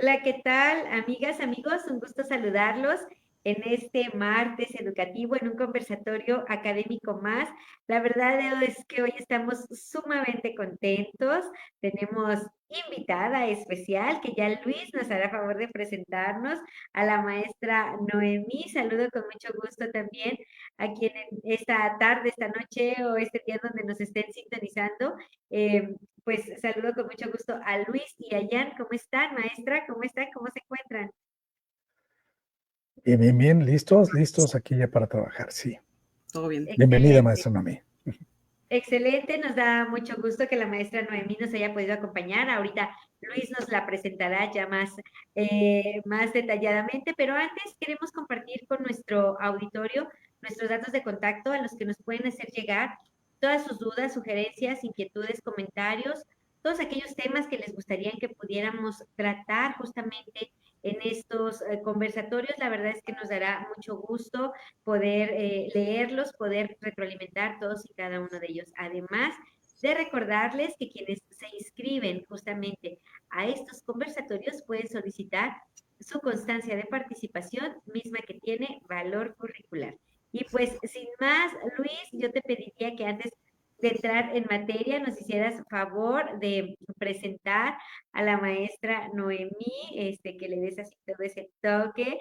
Hola, ¿qué tal, amigas, amigos? Un gusto saludarlos en este martes educativo, en un conversatorio académico más. La verdad es que hoy estamos sumamente contentos. Tenemos invitada especial que ya Luis nos hará favor de presentarnos, a la maestra Noemí. Saludo con mucho gusto también a quien en esta tarde, esta noche o este día donde nos estén sintonizando. Pues saludo con mucho gusto a Luis y a Jan. ¿Cómo están, maestra? ¿Cómo están? ¿Cómo se encuentran? Bien, bien, bien, listos aquí ya para trabajar, sí. Todo bien. Bienvenida, Excelente. maestra Noemí. Excelente, nos da mucho gusto que la maestra Noemí nos haya podido acompañar. Ahorita Luis nos la presentará ya más detalladamente, pero antes queremos compartir con nuestro auditorio nuestros datos de contacto a los que nos pueden hacer llegar todas sus dudas, sugerencias, inquietudes, comentarios, todos aquellos temas que les gustaría que pudiéramos tratar justamente en estos conversatorios. La verdad es que nos dará mucho gusto poder leerlos, poder retroalimentar todos y cada uno de ellos. Además de recordarles que quienes se inscriben justamente a estos conversatorios pueden solicitar su constancia de participación, misma que tiene valor curricular. Y pues, sin más, Luis, yo te pediría que antes de entrar en materia nos hicieras favor de presentar a la maestra Noemí, que le des así todo ese toque,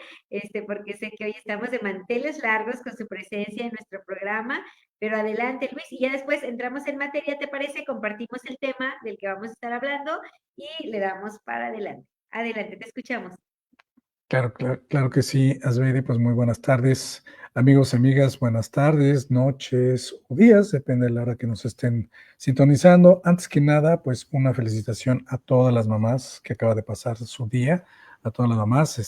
porque sé que hoy estamos de manteles largos con su presencia en nuestro programa, pero adelante, Luis, y ya después entramos en materia, ¿te parece? Compartimos el tema del que vamos a estar hablando y le damos para adelante. Adelante, te escuchamos. Claro que sí, Asbeidi, pues muy buenas tardes, amigos, amigas, buenas tardes, noches o días, depende de la hora que nos estén sintonizando. Antes que nada, pues una felicitación a todas las mamás que acaba de pasar su día, a todas las mamás,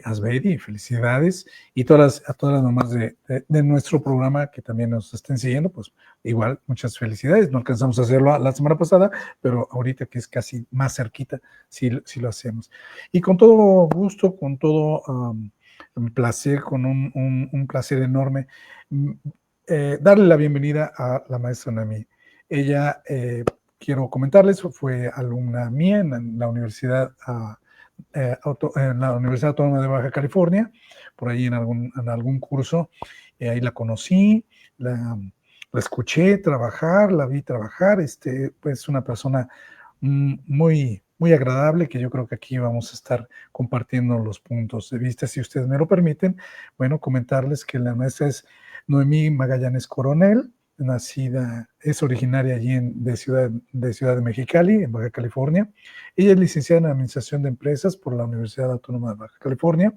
Asbeidi, felicidades, y a todas las mamás de nuestro programa que también nos estén siguiendo, pues igual, muchas felicidades. No alcanzamos a hacerlo la semana pasada, pero ahorita que es casi más cerquita, sí lo hacemos. Y con todo gusto, con todo placer, con un placer enorme, darle la bienvenida a la maestra Noemí. Ella, quiero comentarles, fue alumna mía en la Universidad Autónoma de Baja California, por ahí en algún curso, ahí la conocí, la escuché trabajar, la vi trabajar, pues una persona muy, muy agradable, que yo creo que aquí vamos a estar compartiendo los puntos de vista, si ustedes me lo permiten. Bueno, comentarles que la maestra es Noemí Magallanes Coronel, es originaria allí de Ciudad de Mexicali, en Baja California. Ella es licenciada en Administración de Empresas por la Universidad Autónoma de Baja California.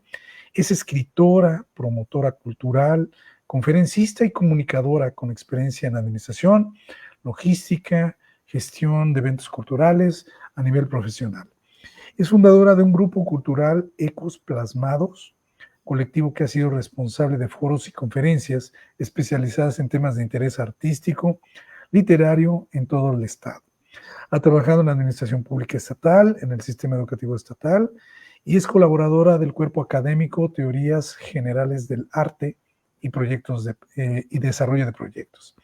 Es escritora, promotora cultural, conferencista y comunicadora con experiencia en administración, logística, gestión de eventos culturales a nivel profesional. Es fundadora de un grupo cultural, Ecos Plasmados, colectivo que ha sido responsable de foros y conferencias especializadas en temas de interés artístico, literario en todo el estado. Ha trabajado en la administración pública estatal, en el sistema educativo estatal, y es colaboradora del cuerpo académico Teorías Generales del Arte y y Desarrollo de Proyectos.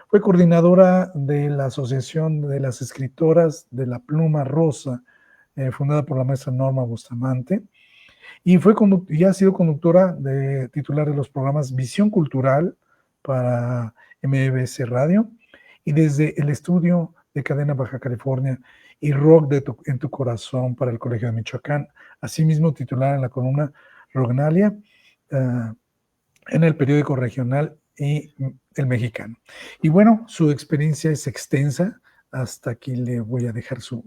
Fue coordinadora de la Asociación de las Escritoras de la Pluma Rosa, fundada por la maestra Norma Bustamante, y ha sido conductora titular de los programas Visión Cultural para MBS Radio, y desde el estudio de Cadena Baja California y Rock en tu Corazón para el Colegio de Michoacán, asimismo titular en la columna Rognalia, en el periódico regional y El Mexicano. Y bueno, su experiencia es extensa. Hasta aquí le voy a dejar su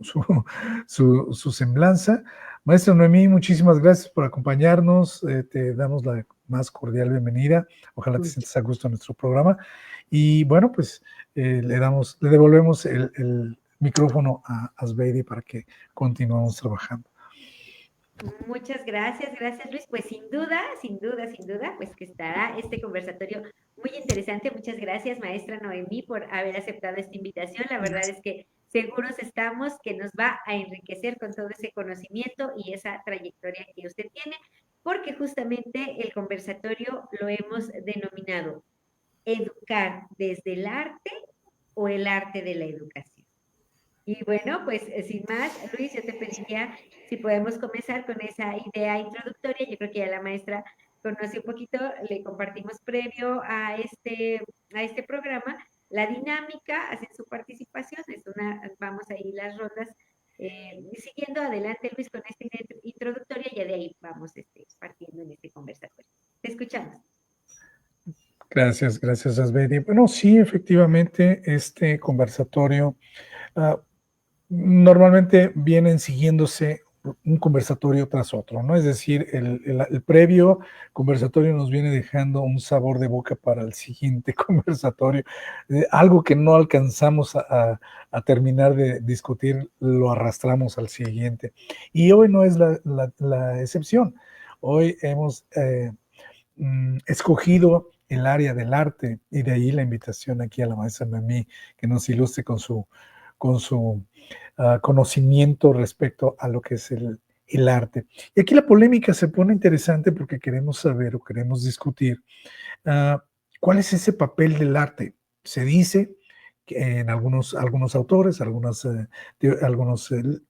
semblanza. Maestra Noemí, muchísimas gracias por acompañarnos. Te damos la más cordial bienvenida. Ojalá te sientas a gusto en nuestro programa. Y bueno, pues le devolvemos micrófono a Asbeidi para que continuemos trabajando. Muchas gracias Luis. Pues sin duda, pues que estará este conversatorio muy interesante. Muchas gracias, maestra Noemí, por haber aceptado esta invitación. La verdad es que seguros estamos que nos va a enriquecer con todo ese conocimiento y esa trayectoria que usted tiene, porque justamente el conversatorio lo hemos denominado Educar desde el arte o el arte de la educación. Y bueno, pues sin más, Luis, yo te pediría si podemos comenzar con esa idea introductoria. Yo creo que ya la maestra conoce un poquito, le compartimos previo a este programa la dinámica, hacen su participación, vamos a ir las rondas siguiendo adelante, Luis, con esta idea introductoria, y de ahí vamos partiendo en este conversatorio. Te escuchamos. Gracias, Asbeidi. Bueno, sí, efectivamente, este conversatorio normalmente vienen siguiéndose un conversatorio tras otro, ¿no? Es decir, el previo conversatorio nos viene dejando un sabor de boca para el siguiente conversatorio, algo que no alcanzamos a terminar de discutir, lo arrastramos al siguiente. Y hoy no es la excepción. Hoy hemos escogido el área del arte, y de ahí la invitación aquí a la maestra Noemí, que nos ilustre con su conocimiento respecto a lo que es el arte. Y aquí la polémica se pone interesante porque queremos saber o queremos discutir cuál es ese papel del arte. Se dice que en algunos autores, algunos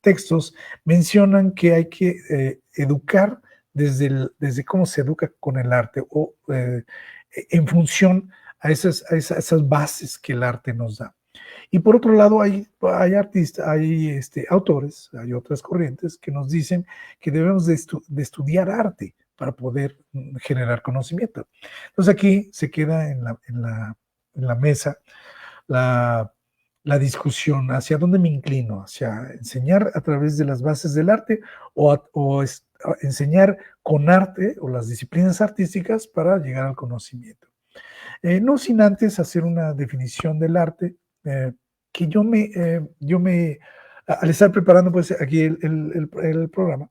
textos mencionan que hay que educar desde cómo se educa con el arte o en función a esas bases que el arte nos da. Y por otro lado, hay artistas, hay autores, hay otras corrientes que nos dicen que debemos de estudiar arte para poder generar conocimiento. Entonces aquí se queda en la mesa la discusión, hacia dónde me inclino, hacia enseñar a través de las bases del arte o enseñar con arte o las disciplinas artísticas para llegar al conocimiento. No sin antes hacer una definición del arte, que al estar preparando pues aquí el programa,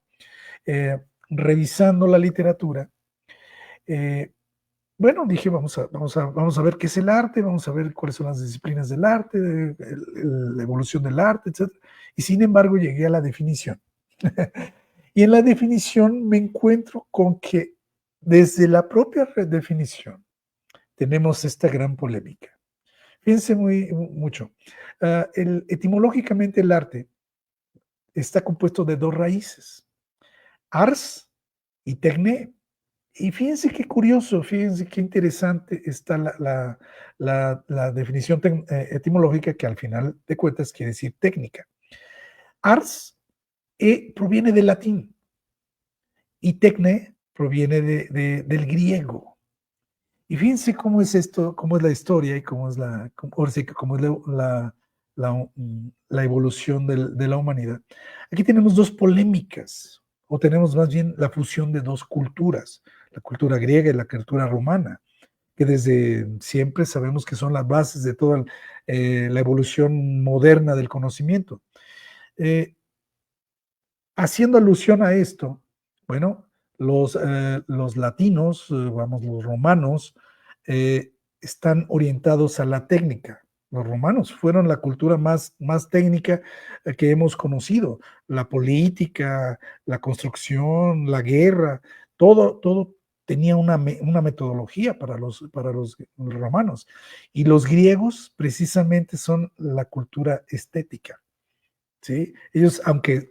revisando la literatura, bueno, dije, vamos a ver qué es el arte, vamos a ver cuáles son las disciplinas del arte, la evolución del arte, etc. Y sin embargo llegué a la definición. Y en la definición me encuentro con que desde la propia definición tenemos esta gran polémica. Fíjense mucho. Etimológicamente el arte está compuesto de dos raíces, ars y tecne. Y fíjense qué curioso, fíjense qué interesante está la definición etimológica, que al final de cuentas quiere decir técnica. Ars proviene del latín y tecne proviene del griego. Y fíjense cómo es esto, cómo es la historia y cómo es la evolución de la humanidad. Aquí tenemos dos polémicas, o tenemos más bien la fusión de dos culturas, la cultura griega y la cultura romana, que desde siempre sabemos que son las bases de toda la evolución moderna del conocimiento. Haciendo alusión a esto, bueno, los latinos, los romanos, están orientados a la técnica. Los romanos fueron la cultura más técnica que hemos conocido. La política, la construcción, la guerra, todo tenía una metodología para los romanos. Y los griegos precisamente son la cultura estética. ¿Sí? Ellos, aunque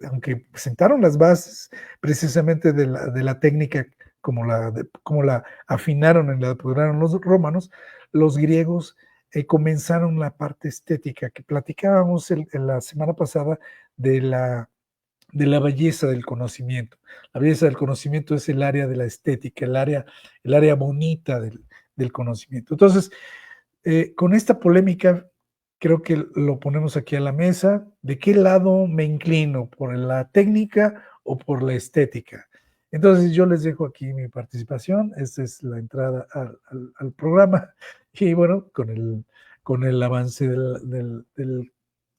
sentaron las bases precisamente de la técnica, como la afinaron y la depuraron los romanos, los griegos comenzaron la parte estética, que platicábamos en la semana pasada de la belleza del conocimiento. La belleza del conocimiento es el área de la estética, el área bonita del conocimiento. Entonces, con esta polémica, creo que lo ponemos aquí a la mesa. ¿De qué lado me inclino? ¿Por la técnica o por la estética? Entonces yo les dejo aquí mi participación. Esta es la entrada al programa. Y bueno, con el avance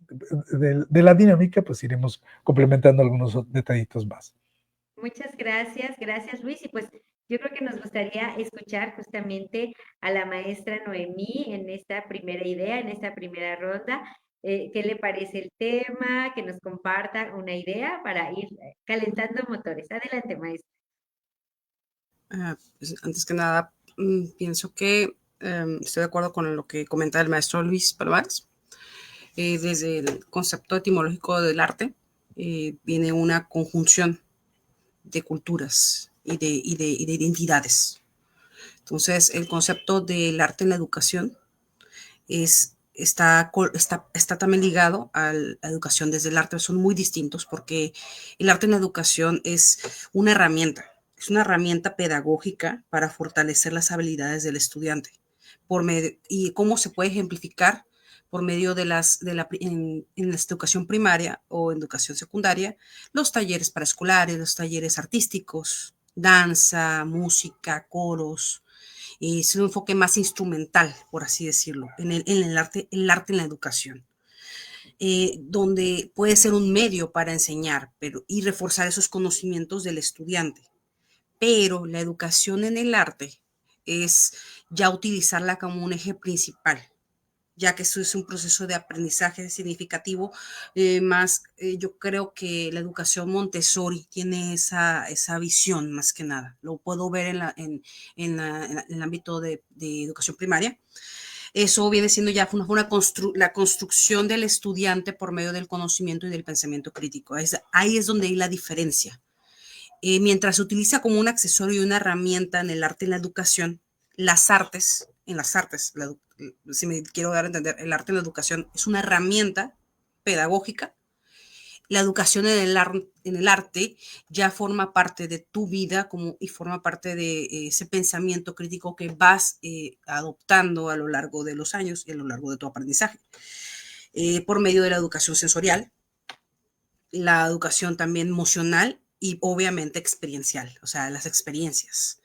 de la dinámica, pues iremos complementando algunos detallitos más. Muchas gracias Luis. Y pues yo creo que nos gustaría escuchar justamente a la maestra Noemí en esta primera idea, en esta primera ronda. ¿Qué le parece el tema? Que nos comparta una idea para ir calentando motores. Adelante, maestra. Pues antes que nada, pienso que estoy de acuerdo con lo que comenta el maestro Luis Palomares. Desde el concepto etimológico del arte viene una conjunción de culturas y de identidades. Entonces, el concepto del arte en la educación está también ligado a la educación desde el arte. Son muy distintos porque el arte en la educación es una herramienta pedagógica para fortalecer las habilidades del estudiante. ¿Y cómo se puede ejemplificar? Por medio en la educación primaria o educación secundaria, los talleres paraescolares, los talleres artísticos, danza, música, coros. Es un enfoque más instrumental, por así decirlo, en el arte en la educación. Donde puede ser un medio para enseñar y reforzar esos conocimientos del estudiante. Pero la educación en el arte es ya utilizarla como un eje principal, ya que eso es un proceso de aprendizaje significativo. Yo creo que la educación Montessori tiene esa visión más que nada. Lo puedo ver en el ámbito de educación primaria. Eso viene siendo ya la construcción del estudiante por medio del conocimiento y del pensamiento crítico. Ahí es donde hay la diferencia. Mientras se utiliza como un accesorio y una herramienta en el arte y la educación, si me quiero dar a entender, el arte en la educación es una herramienta pedagógica. La educación en el arte ya forma parte de tu vida y forma parte de ese pensamiento crítico que vas adoptando a lo largo de los años y a lo largo de tu aprendizaje. Por medio de la educación sensorial, la educación también emocional y obviamente experiencial, o sea, las experiencias.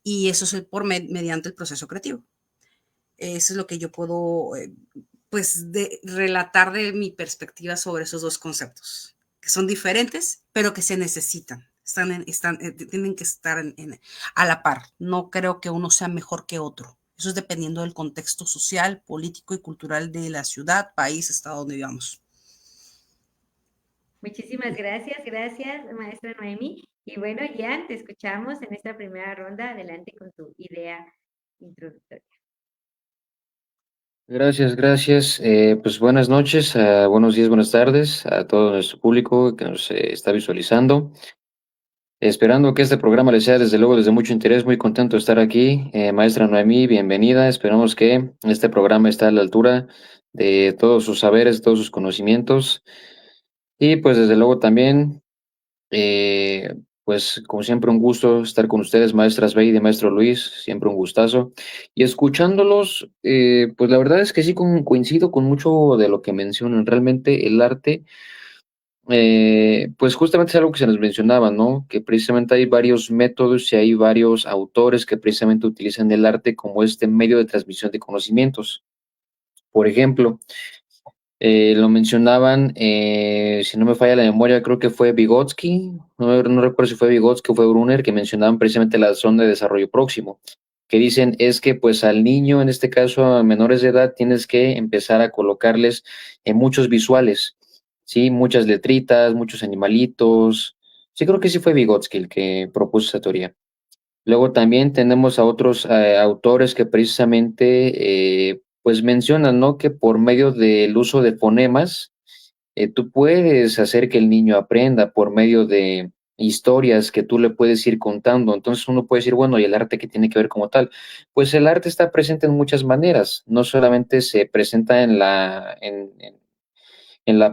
Y eso es mediante el proceso creativo. Eso es lo que yo puedo, relatar de mi perspectiva sobre esos dos conceptos, que son diferentes, pero que se necesitan. Tienen que estar a la par. No creo que uno sea mejor que otro. Eso es dependiendo del contexto social, político y cultural de la ciudad, país, estado donde vivamos. Muchísimas gracias, maestra Noemí. Y bueno, Jan, te escuchamos en esta primera ronda. Adelante con tu idea introductoria. Gracias. Pues buenas noches, buenos días, buenas tardes a todo nuestro público que nos está visualizando. Esperando que este programa les sea desde luego desde mucho interés, muy contento de estar aquí. Maestra Noemí, bienvenida. Esperamos que este programa esté a la altura de todos sus saberes, todos sus conocimientos. Y pues desde luego también, pues como siempre un gusto estar con ustedes, maestras Beide y maestro Luis, siempre un gustazo. Y escuchándolos, pues la verdad es que sí coincido con mucho de lo que mencionan. Realmente el arte, pues justamente es algo que se nos mencionaba, ¿no? Que precisamente hay varios métodos y hay varios autores que precisamente utilizan el arte como este medio de transmisión de conocimientos. Por ejemplo, lo mencionaban, si no me falla la memoria, creo que fue Vygotsky, no recuerdo si fue Vygotsky o fue Brunner, que mencionaban precisamente la zona de desarrollo próximo, que dicen es que pues al niño, en este caso a menores de edad, tienes que empezar a colocarles muchos visuales, ¿sí? Muchas letritas, muchos animalitos. Sí, creo que sí fue Vygotsky el que propuso esa teoría. Luego también tenemos a otros autores que precisamente pues mencionan, ¿no? Que por medio del uso de fonemas, tú puedes hacer que el niño aprenda por medio de historias que tú le puedes ir contando. Entonces uno puede decir, bueno, ¿y el arte qué tiene que ver como tal? Pues el arte está presente en muchas maneras, no solamente se presenta en la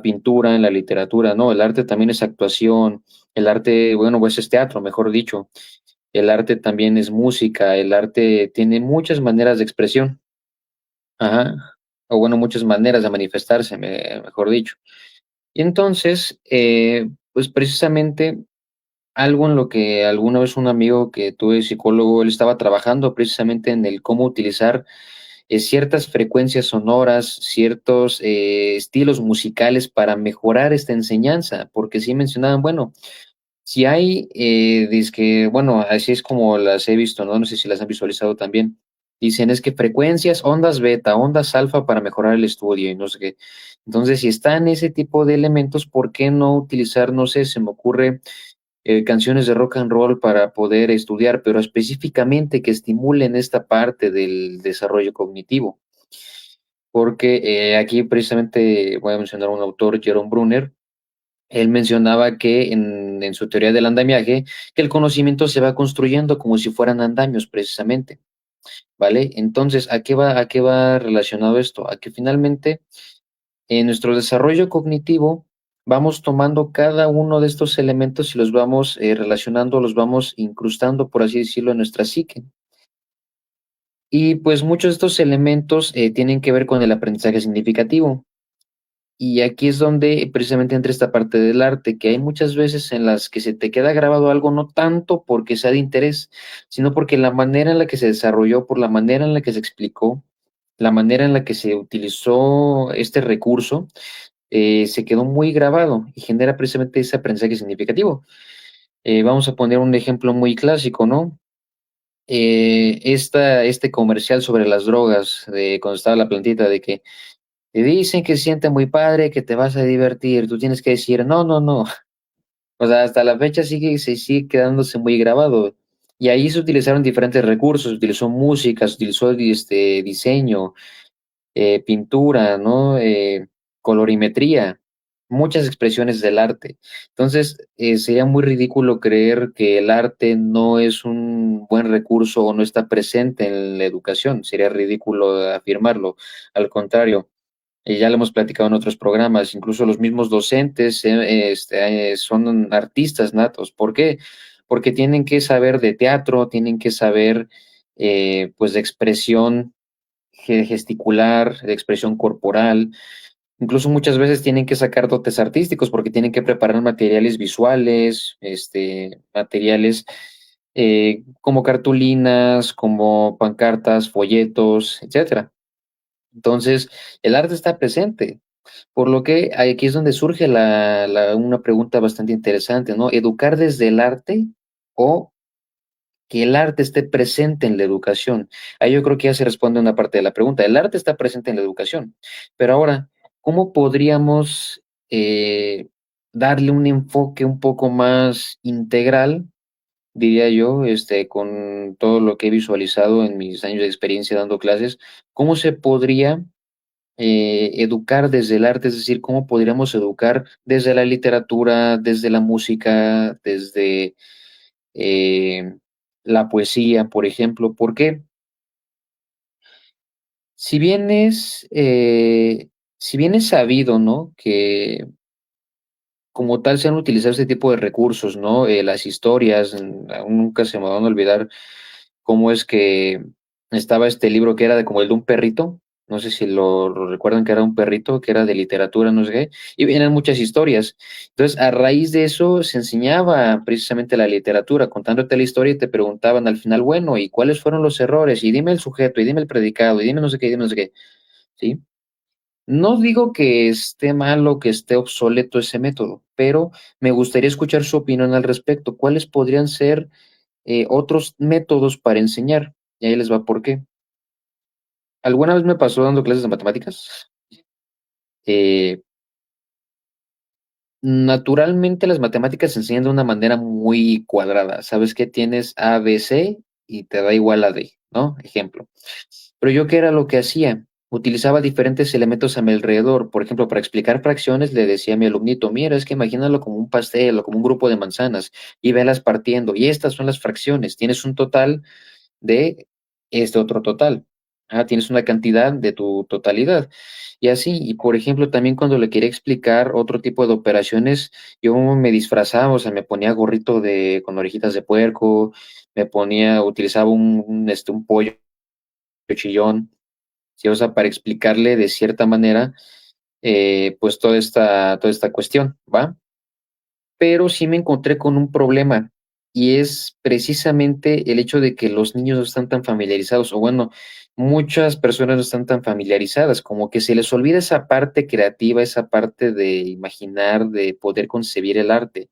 pintura, en la literatura, no, el arte también es actuación, el arte, bueno, pues es teatro, mejor dicho. El arte también es música, el arte tiene muchas maneras de expresión. Ajá. O bueno, muchas maneras de manifestarse, mejor dicho. Y entonces, pues precisamente algo en lo que alguna vez un amigo que tuve psicólogo, él estaba trabajando precisamente en el cómo utilizar ciertas frecuencias sonoras, ciertos estilos musicales para mejorar esta enseñanza, porque sí mencionaban, bueno, si hay, dizque, bueno, así es como las he visto, ¿no? No sé si las han visualizado también. Dicen es que frecuencias, ondas beta, ondas alfa para mejorar el estudio y no sé qué. Entonces, si están ese tipo de elementos, ¿por qué no utilizar, no sé, se me ocurre canciones de rock and roll para poder estudiar, pero específicamente que estimulen esta parte del desarrollo cognitivo? Porque aquí precisamente voy a mencionar un autor, Jerome Brunner. Él mencionaba que en su teoría del andamiaje, que el conocimiento se va construyendo como si fueran andamios precisamente, ¿vale? Entonces, a qué va relacionado esto? A que finalmente en nuestro desarrollo cognitivo vamos tomando cada uno de estos elementos y los vamos relacionando, los vamos incrustando, por así decirlo, en nuestra psique. Y pues muchos de estos elementos tienen que ver con el aprendizaje significativo. Y aquí es donde precisamente entra esta parte del arte, que hay muchas veces en las que se te queda grabado algo no tanto porque sea de interés, sino porque la manera en la que se desarrolló, por la manera en la que se explicó, la manera en la que se utilizó este recurso, se quedó muy grabado y genera precisamente ese aprendizaje significativo. Vamos a poner un ejemplo muy clásico, ¿no? Este comercial sobre las drogas, de cuando estaba la plantita, de que te dicen que se siente muy padre, que te vas a divertir, tú tienes que decir, no, no, no. O sea, hasta la fecha se sigue quedándose muy grabado. Y ahí se utilizaron diferentes recursos, se utilizó música, se utilizó diseño, pintura, ¿no? Colorimetría, muchas expresiones del arte. Entonces, sería muy ridículo creer que el arte no es un buen recurso o no está presente en la educación. Sería ridículo afirmarlo. Al contrario, y ya lo hemos platicado en otros programas, incluso los mismos docentes son artistas natos. ¿Por qué? Porque tienen que saber de teatro, tienen que saber pues de expresión gesticular, de expresión corporal. Incluso muchas veces tienen que sacar dotes artísticos porque tienen que preparar materiales visuales, materiales como cartulinas, como pancartas, folletos, etcétera. Entonces, el arte está presente, por lo que aquí es donde surge una pregunta bastante interesante, ¿no? ¿Educar desde el arte o que el arte esté presente en la educación? Ahí yo creo que ya se responde una parte de la pregunta. El arte está presente en la educación, pero ahora, ¿cómo podríamos darle un enfoque un poco más integral, diría yo, con todo lo que he visualizado en mis años de experiencia dando clases? ¿Cómo se podría educar desde el arte? Es decir, cómo podríamos educar desde la literatura, desde la música, desde eh, la poesía, por ejemplo? Porque si bien si bien es sabido, ¿no? Que como tal se han utilizado este tipo de recursos, ¿no? Las historias, aún nunca se me van a olvidar cómo es que estaba este libro que era de como el de un perrito, no sé si lo recuerdan, que era un perrito, que era de literatura, no sé qué, y vienen muchas historias. Entonces, a raíz de eso se enseñaba precisamente la literatura, contándote la historia y te preguntaban al final, bueno, ¿y cuáles fueron los errores? Y dime el sujeto, y dime el predicado, y dime no sé qué, y dime no sé qué, ¿sí? No digo que esté mal o que esté obsoleto ese método, pero me gustaría escuchar su opinión al respecto. ¿Cuáles podrían ser otros métodos para enseñar? Y ahí les va por qué. Alguna vez me pasó dando clases de matemáticas. eh, Naturalmente las matemáticas se enseñan de una manera muy cuadrada. Sabes que tienes A, B, C y te da igual a D, ¿no? Ejemplo. Pero yo, ¿qué era lo que hacía? Utilizaba diferentes elementos a mi alrededor. Por ejemplo, para explicar fracciones, le decía a mi alumnito, mira, es que imagínalo como un pastel o como un grupo de manzanas y velas partiendo. Y estas son las fracciones. Tienes un total de este otro total. Tienes una cantidad de tu totalidad. Y así, y por ejemplo, también cuando le quería explicar otro tipo de operaciones, yo me disfrazaba, o sea, me ponía gorrito con orejitas de puerco, utilizaba un pollo chillón, ¿sí? O sea, para explicarle de cierta manera, pues toda esta cuestión, ¿va? Pero sí me encontré con un problema, y es precisamente el hecho de que los niños no están tan familiarizados, o bueno, muchas personas no están tan familiarizadas, como que se les olvida esa parte creativa, esa parte de imaginar, de poder concebir el arte.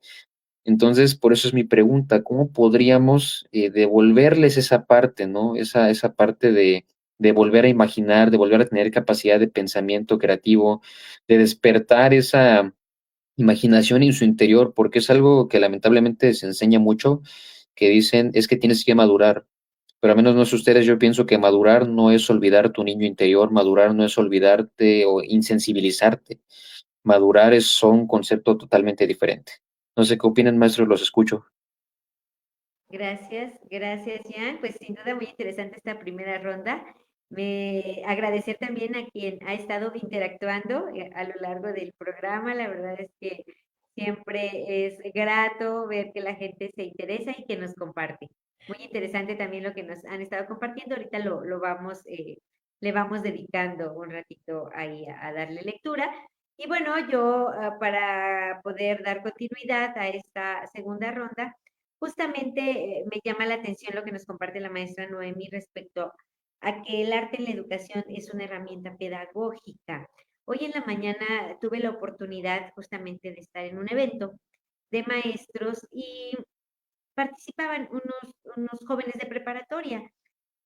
Entonces, por eso es mi pregunta, ¿cómo podríamos devolverles esa parte, ¿no? Esa parte de volver a imaginar, de volver a tener capacidad de pensamiento creativo, de despertar esa imaginación en su interior, porque es algo que lamentablemente se enseña mucho, que dicen es que tienes que madurar, pero al menos no sé ustedes, yo pienso que madurar no es olvidar tu niño interior, madurar no es olvidarte o insensibilizarte, madurar son un concepto totalmente diferente. No sé qué opinan, maestros, los escucho. Gracias, Jan. Pues sin duda muy interesante esta primera ronda. Me agradecer también a quien ha estado interactuando a lo largo del programa. La verdad es que siempre es grato ver que la gente se interesa y que nos comparte. Muy interesante también lo que nos han estado compartiendo. Ahorita lo vamos, le vamos dedicando un ratito ahí a darle lectura. Y bueno, yo para poder dar continuidad a esta segunda ronda, justamente me llama la atención lo que nos comparte la maestra Noemi respecto a que el arte en la educación es una herramienta pedagógica. Hoy en la mañana tuve la oportunidad justamente de estar en un evento de maestros y participaban unos jóvenes de preparatoria.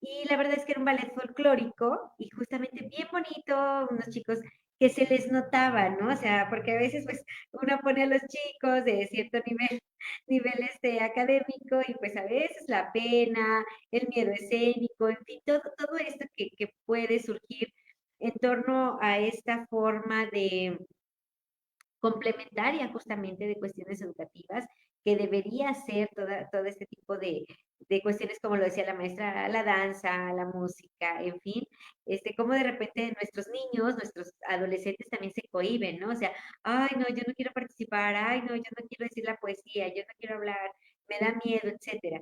Y la verdad es que era un ballet folclórico y justamente bien bonito, unos chicos que se les notaba, ¿no? O sea, porque a veces pues uno pone a los chicos de cierto nivel académico y pues a veces la pena, el miedo escénico, en fin, todo esto que puede surgir en torno a esta forma de complementaria justamente de cuestiones educativas, que debería ser todo este tipo de cuestiones, como lo decía la maestra, la danza, la música, en fin, como de repente nuestros niños, nuestros adolescentes también se cohíben, ¿no? O sea, ay, no, yo no quiero participar, ay, no, yo no quiero decir la poesía, yo no quiero hablar, me da miedo, etcétera.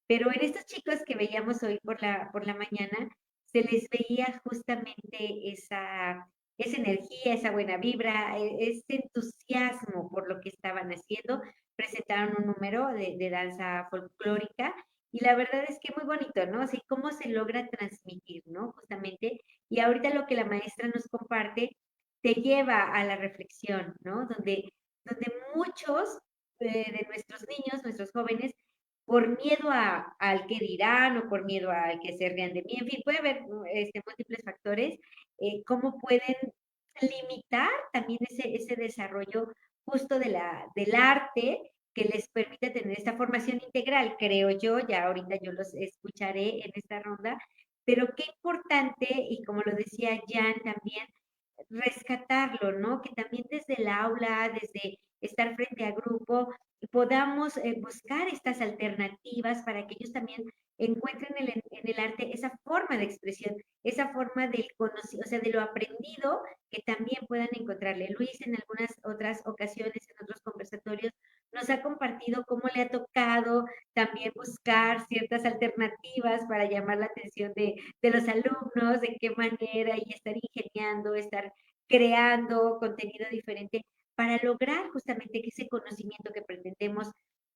Pero en estos chicos que veíamos hoy por la mañana, se les veía justamente esa energía, esa buena vibra, ese entusiasmo por lo que estaban haciendo. Presentaron un número de danza folclórica y la verdad es que muy bonito, ¿no? Así cómo se logra transmitir, ¿no? Justamente. Y ahorita lo que la maestra nos comparte te lleva a la reflexión, ¿no? Donde muchos de nuestros niños, nuestros jóvenes, por miedo al que dirán o por miedo al que se rían de mí, en fin, puede haber múltiples factores, cómo pueden limitar también ese desarrollo justo del arte que les permite tener esta formación integral, creo yo, ya ahorita yo los escucharé en esta ronda, pero qué importante, y como lo decía Jan también, rescatarlo, ¿no? Que también desde el aula, desde estar frente a grupo, podamos buscar estas alternativas para que ellos también encuentren en el arte esa forma de expresión, esa forma del conocido, o sea, de lo aprendido, que también puedan encontrarle. Luis en algunas otras ocasiones, en otros conversatorios, nos ha compartido cómo le ha tocado también buscar ciertas alternativas para llamar la atención de los alumnos, de qué manera y estar ingeniando, estar creando contenido diferente para lograr justamente que ese conocimiento que pretendemos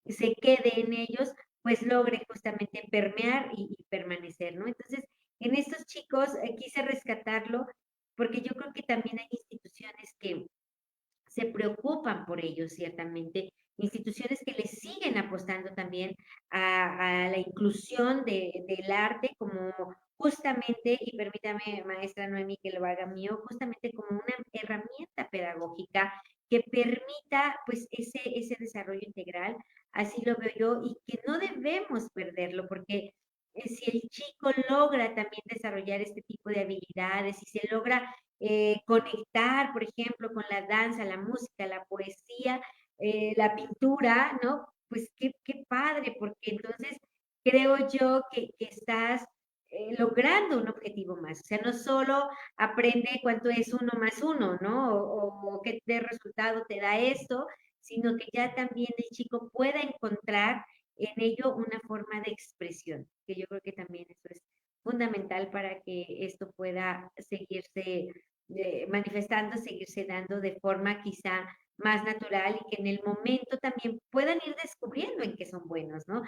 se quede en ellos, pues logre justamente permear y permanecer, ¿no? Entonces, en estos chicos quise rescatarlo porque yo creo que también hay instituciones que se preocupan por ellos, ciertamente, instituciones que le siguen apostando también a la inclusión del arte como justamente, y permítame, maestra Noemi, que lo haga mío, justamente como una herramienta pedagógica que permita pues ese desarrollo integral, así lo veo yo, y que no debemos perderlo, porque si el chico logra también desarrollar este tipo de habilidades, si se logra conectar, por ejemplo, con la danza, la música, la poesía, la pintura, ¿no? Pues qué padre, porque entonces creo yo que estás logrando un objetivo más. O sea, no solo aprende cuánto es uno más uno, ¿no? O qué de resultado te da esto, sino que ya también el chico pueda encontrar en ello una forma de expresión, que yo creo que también eso es fundamental para que esto pueda seguirse manifestando, seguirse dando de forma quizá más natural y que en el momento también puedan ir descubriendo en qué son buenos, ¿no?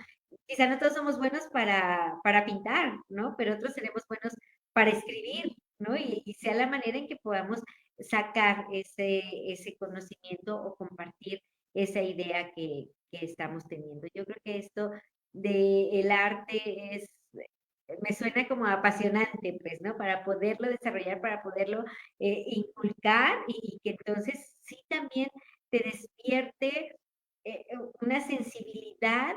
Quizá no todos somos buenos para pintar, ¿no? Pero otros seremos buenos para escribir, ¿no? Y sea la manera en que podamos sacar ese conocimiento o compartir esa idea que estamos teniendo. Yo creo que esto del arte me suena como apasionante, pues, ¿no? Para poderlo desarrollar, para poderlo inculcar y que entonces sí también te despierte una sensibilidad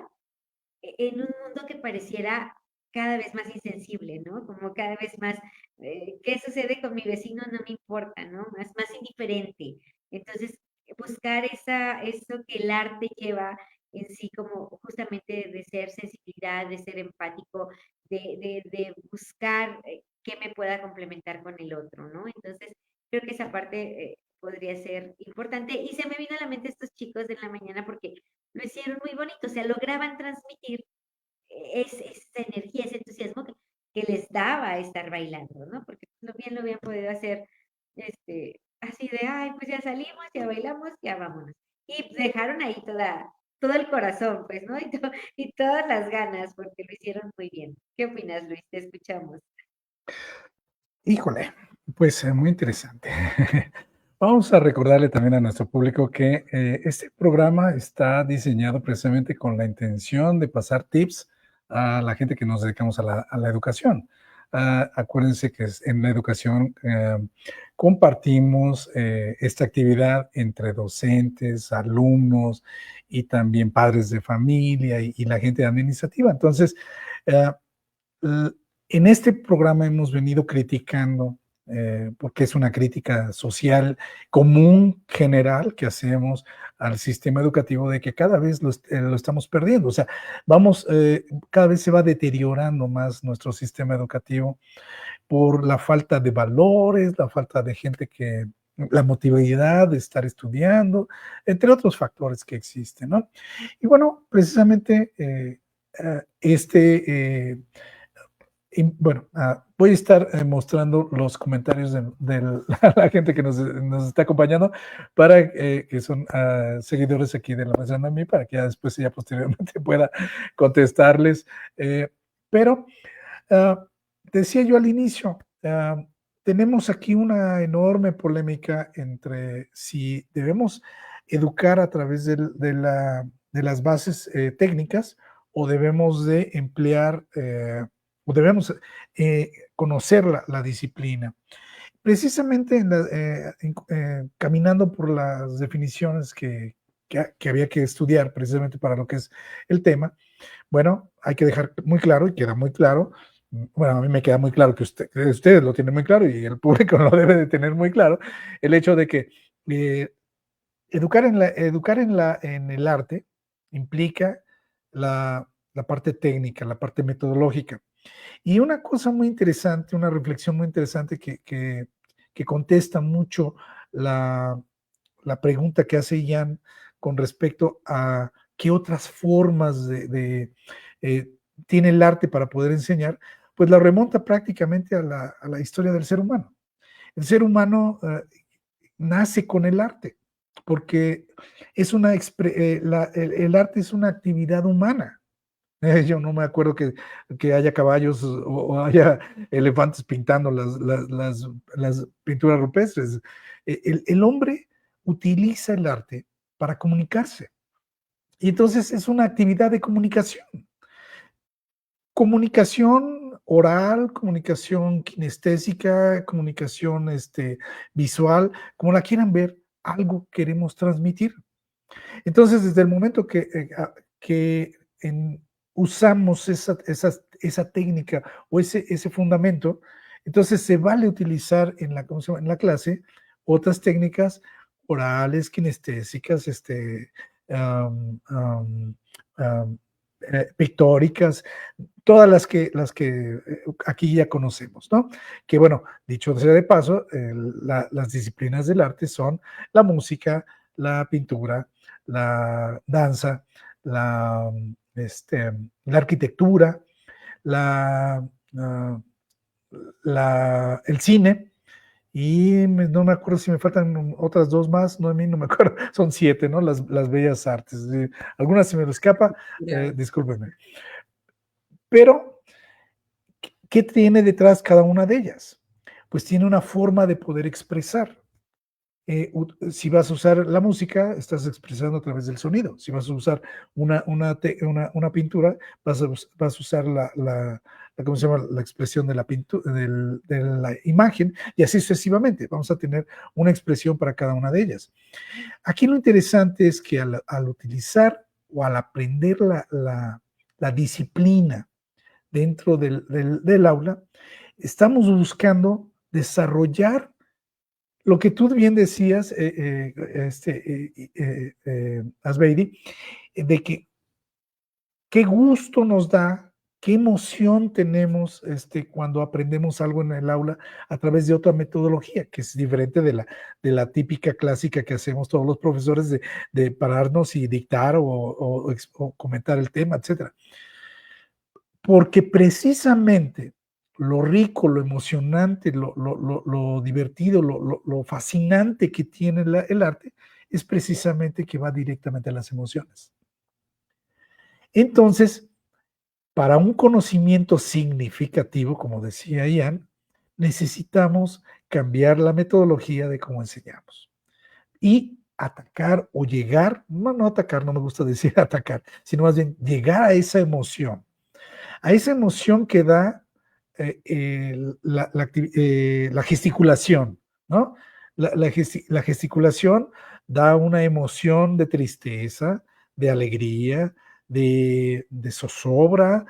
en un mundo que pareciera cada vez más insensible, ¿no? Como cada vez más, ¿qué sucede con mi vecino? No me importa, ¿no? Más indiferente. Entonces, buscar eso que el arte lleva en sí, como justamente de ser sensibilidad, de ser empático, de buscar qué me pueda complementar con el otro, ¿no? Entonces, creo que esa parte podría ser importante. Y se me vino a la mente estos chicos de la mañana porque lo hicieron muy bonito, o sea, lograban transmitir esa energía, ese entusiasmo que les daba estar bailando, ¿no? Porque bien lo habían podido hacer así de, ay, pues ya salimos, ya bailamos, ya vámonos. Y dejaron ahí todo el corazón, pues, ¿no? Y todas las ganas, porque lo hicieron muy bien. ¿Qué opinas, Luis? Te escuchamos. Híjole, pues muy interesante. Vamos a recordarle también a nuestro público que este programa está diseñado precisamente con la intención de pasar tips a la gente que nos dedicamos a la educación. Acuérdense que en la educación compartimos esta actividad entre docentes, alumnos y también padres de familia y la gente administrativa. Entonces, eh, en este programa hemos venido criticando, porque es una crítica social común, general, que hacemos al sistema educativo de que cada vez lo estamos perdiendo. O sea, cada vez se va deteriorando más nuestro sistema educativo por la falta de valores, la falta de gente la motividad de estar estudiando, entre otros factores que existen, ¿no? Y bueno, precisamente bueno, voy a estar mostrando los comentarios de la gente que nos está acompañando para que son seguidores aquí de la maestra Noemí, para que ya después ella posteriormente pueda contestarles. Pero decía yo al inicio, tenemos aquí una enorme polémica entre si debemos educar a través de las bases técnicas o debemos de emplear o debemos conocer la disciplina. Precisamente caminando por las definiciones que había que estudiar precisamente para lo que es el tema, bueno, hay que dejar muy claro y queda muy claro. Bueno, a mí me queda muy claro que ustedes lo tienen muy claro y el público lo debe de tener muy claro, el hecho de que educar en el arte implica la parte técnica, la parte metodológica. Y una cosa muy interesante, una reflexión muy interesante que contesta mucho la pregunta que hace Ian con respecto a qué otras formas eh, tiene el arte para poder enseñar, pues la remonta prácticamente a la historia del ser humano. El ser humano nace con el arte, porque el arte es una actividad humana. Yo no me acuerdo que haya caballos o haya elefantes pintando las pinturas rupestres. El hombre utiliza el arte para comunicarse. Y entonces es una actividad de comunicación. Comunicación oral, comunicación kinestésica, comunicación visual, como la quieran ver, algo queremos transmitir. Entonces, desde el momento que usamos esa técnica o ese fundamento, entonces se vale utilizar en la clase otras técnicas orales, kinestésicas, um, um, um, pictóricas, todas las que aquí ya conocemos, ¿no? Que bueno, dicho sea de paso, las disciplinas del arte son la música, la pintura, la danza, la arquitectura, la, el cine y no me acuerdo si me faltan otras 2 más, no, a mí no me acuerdo, son 7, ¿no? Las bellas artes. Alguna se me escapa, discúlpenme. Pero, ¿qué tiene detrás cada una de ellas? Pues tiene una forma de poder expresar. Si vas a usar la música, estás expresando a través del sonido. Si vas a usar una pintura, vas a usar ¿cómo se llama? La expresión de la pintura, de la imagen, y así sucesivamente. Vamos a tener una expresión para cada una de ellas. Aquí lo interesante es que al utilizar o al aprender la disciplina dentro del aula, estamos buscando desarrollar lo que tú bien decías, Asbeidi, de que qué gusto nos da, qué emoción tenemos cuando aprendemos algo en el aula a través de otra metodología, que es diferente de la típica clásica que hacemos todos los profesores de pararnos y dictar o comentar el tema, etcétera. Porque precisamente lo rico, lo emocionante, lo divertido, lo fascinante que tiene el arte es precisamente que va directamente a las emociones. Entonces, para un conocimiento significativo, como decía Ian, necesitamos cambiar la metodología de cómo enseñamos y atacar o llegar, no atacar, no me gusta decir atacar, sino más bien llegar a esa emoción que da la gesticulación, ¿no? La gesticulación da una emoción de tristeza, de alegría, de zozobra,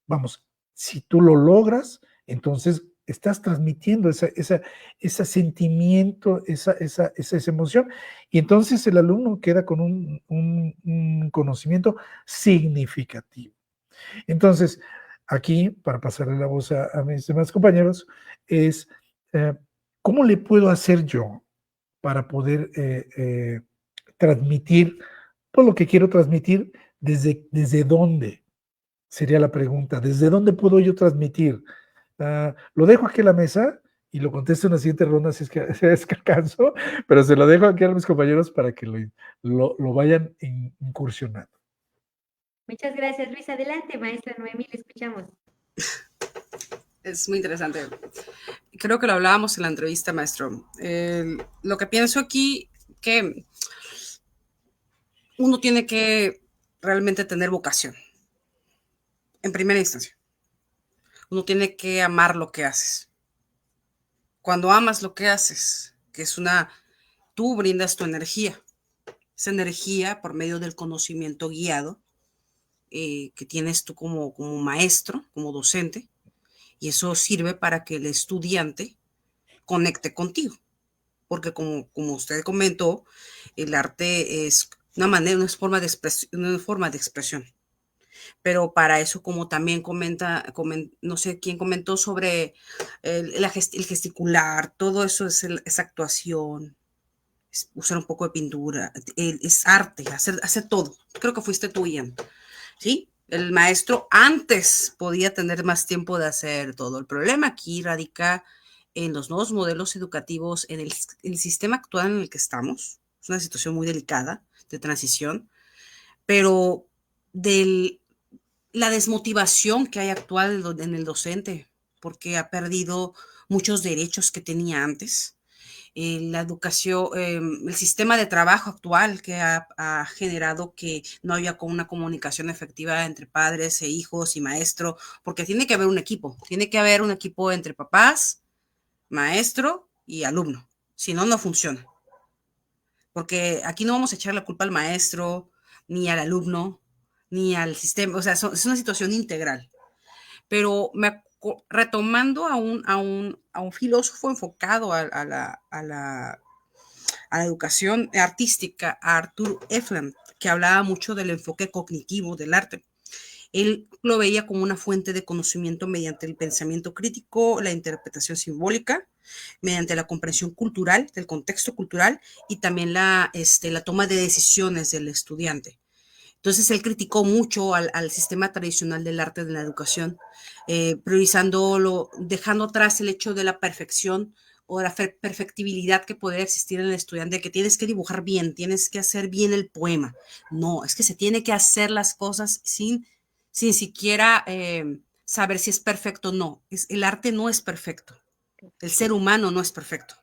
vamos, si tú lo logras, entonces estás transmitiendo ese sentimiento, esa emoción, y entonces el alumno queda con un conocimiento significativo. Entonces, aquí, para pasarle la voz a mis demás compañeros, es ¿cómo le puedo hacer yo para poder transmitir todo lo que quiero transmitir? ¿Desde dónde? Sería la pregunta. ¿Desde dónde puedo yo transmitir? Lo dejo aquí en la mesa y lo contesto en la siguiente ronda si es que alcanzo, pero se lo dejo aquí a mis compañeros para que lo vayan incursionando. Muchas gracias, Luis. Adelante, maestra Noemí, le escuchamos. Es muy interesante. Creo que lo hablábamos en la entrevista, maestro. Lo que pienso aquí, que uno tiene que realmente tener vocación, en primera instancia. Uno tiene que amar lo que haces. Cuando amas lo que haces, que es tú brindas tu energía. Esa energía por medio del conocimiento guiado que tienes tú como maestro, como docente, y eso sirve para que el estudiante conecte contigo. Porque como usted comentó, el arte es una forma de expresión. Pero para eso, como también no sé quién comentó sobre el gesticular, todo eso es actuación, es usar un poco de pintura, es arte, hacer todo. Creo que fuiste tú, Ian, ¿sí? El maestro antes podía tener más tiempo de hacer todo. El problema aquí radica en los nuevos modelos educativos, en el sistema actual en el que estamos. Es una situación muy delicada de transición, pero la desmotivación que hay actual en el docente, porque ha perdido muchos derechos que tenía antes. La educación, el sistema de trabajo actual que ha generado que no haya una comunicación efectiva entre padres e hijos y maestro, porque tiene que haber un equipo entre papás, maestro y alumno, si no, no funciona. Porque aquí no vamos a echar la culpa al maestro, ni al alumno, ni al sistema, o sea, es una situación integral. Pero retomando a un filósofo enfocado a la educación artística, a Arthur Efland, que hablaba mucho del enfoque cognitivo del arte. Él lo veía como una fuente de conocimiento mediante el pensamiento crítico, la interpretación simbólica, mediante la comprensión cultural, del contexto cultural y también la toma de decisiones del estudiante. Entonces él criticó mucho al sistema tradicional del arte de la educación, priorizándolo, dejando atrás el hecho de la perfección o la perfectibilidad que puede existir en el estudiante, que tienes que dibujar bien, tienes que hacer bien el poema. No, es que se tiene que hacer las cosas sin siquiera saber si es perfecto o no. El arte no es perfecto. El ser humano no es perfecto.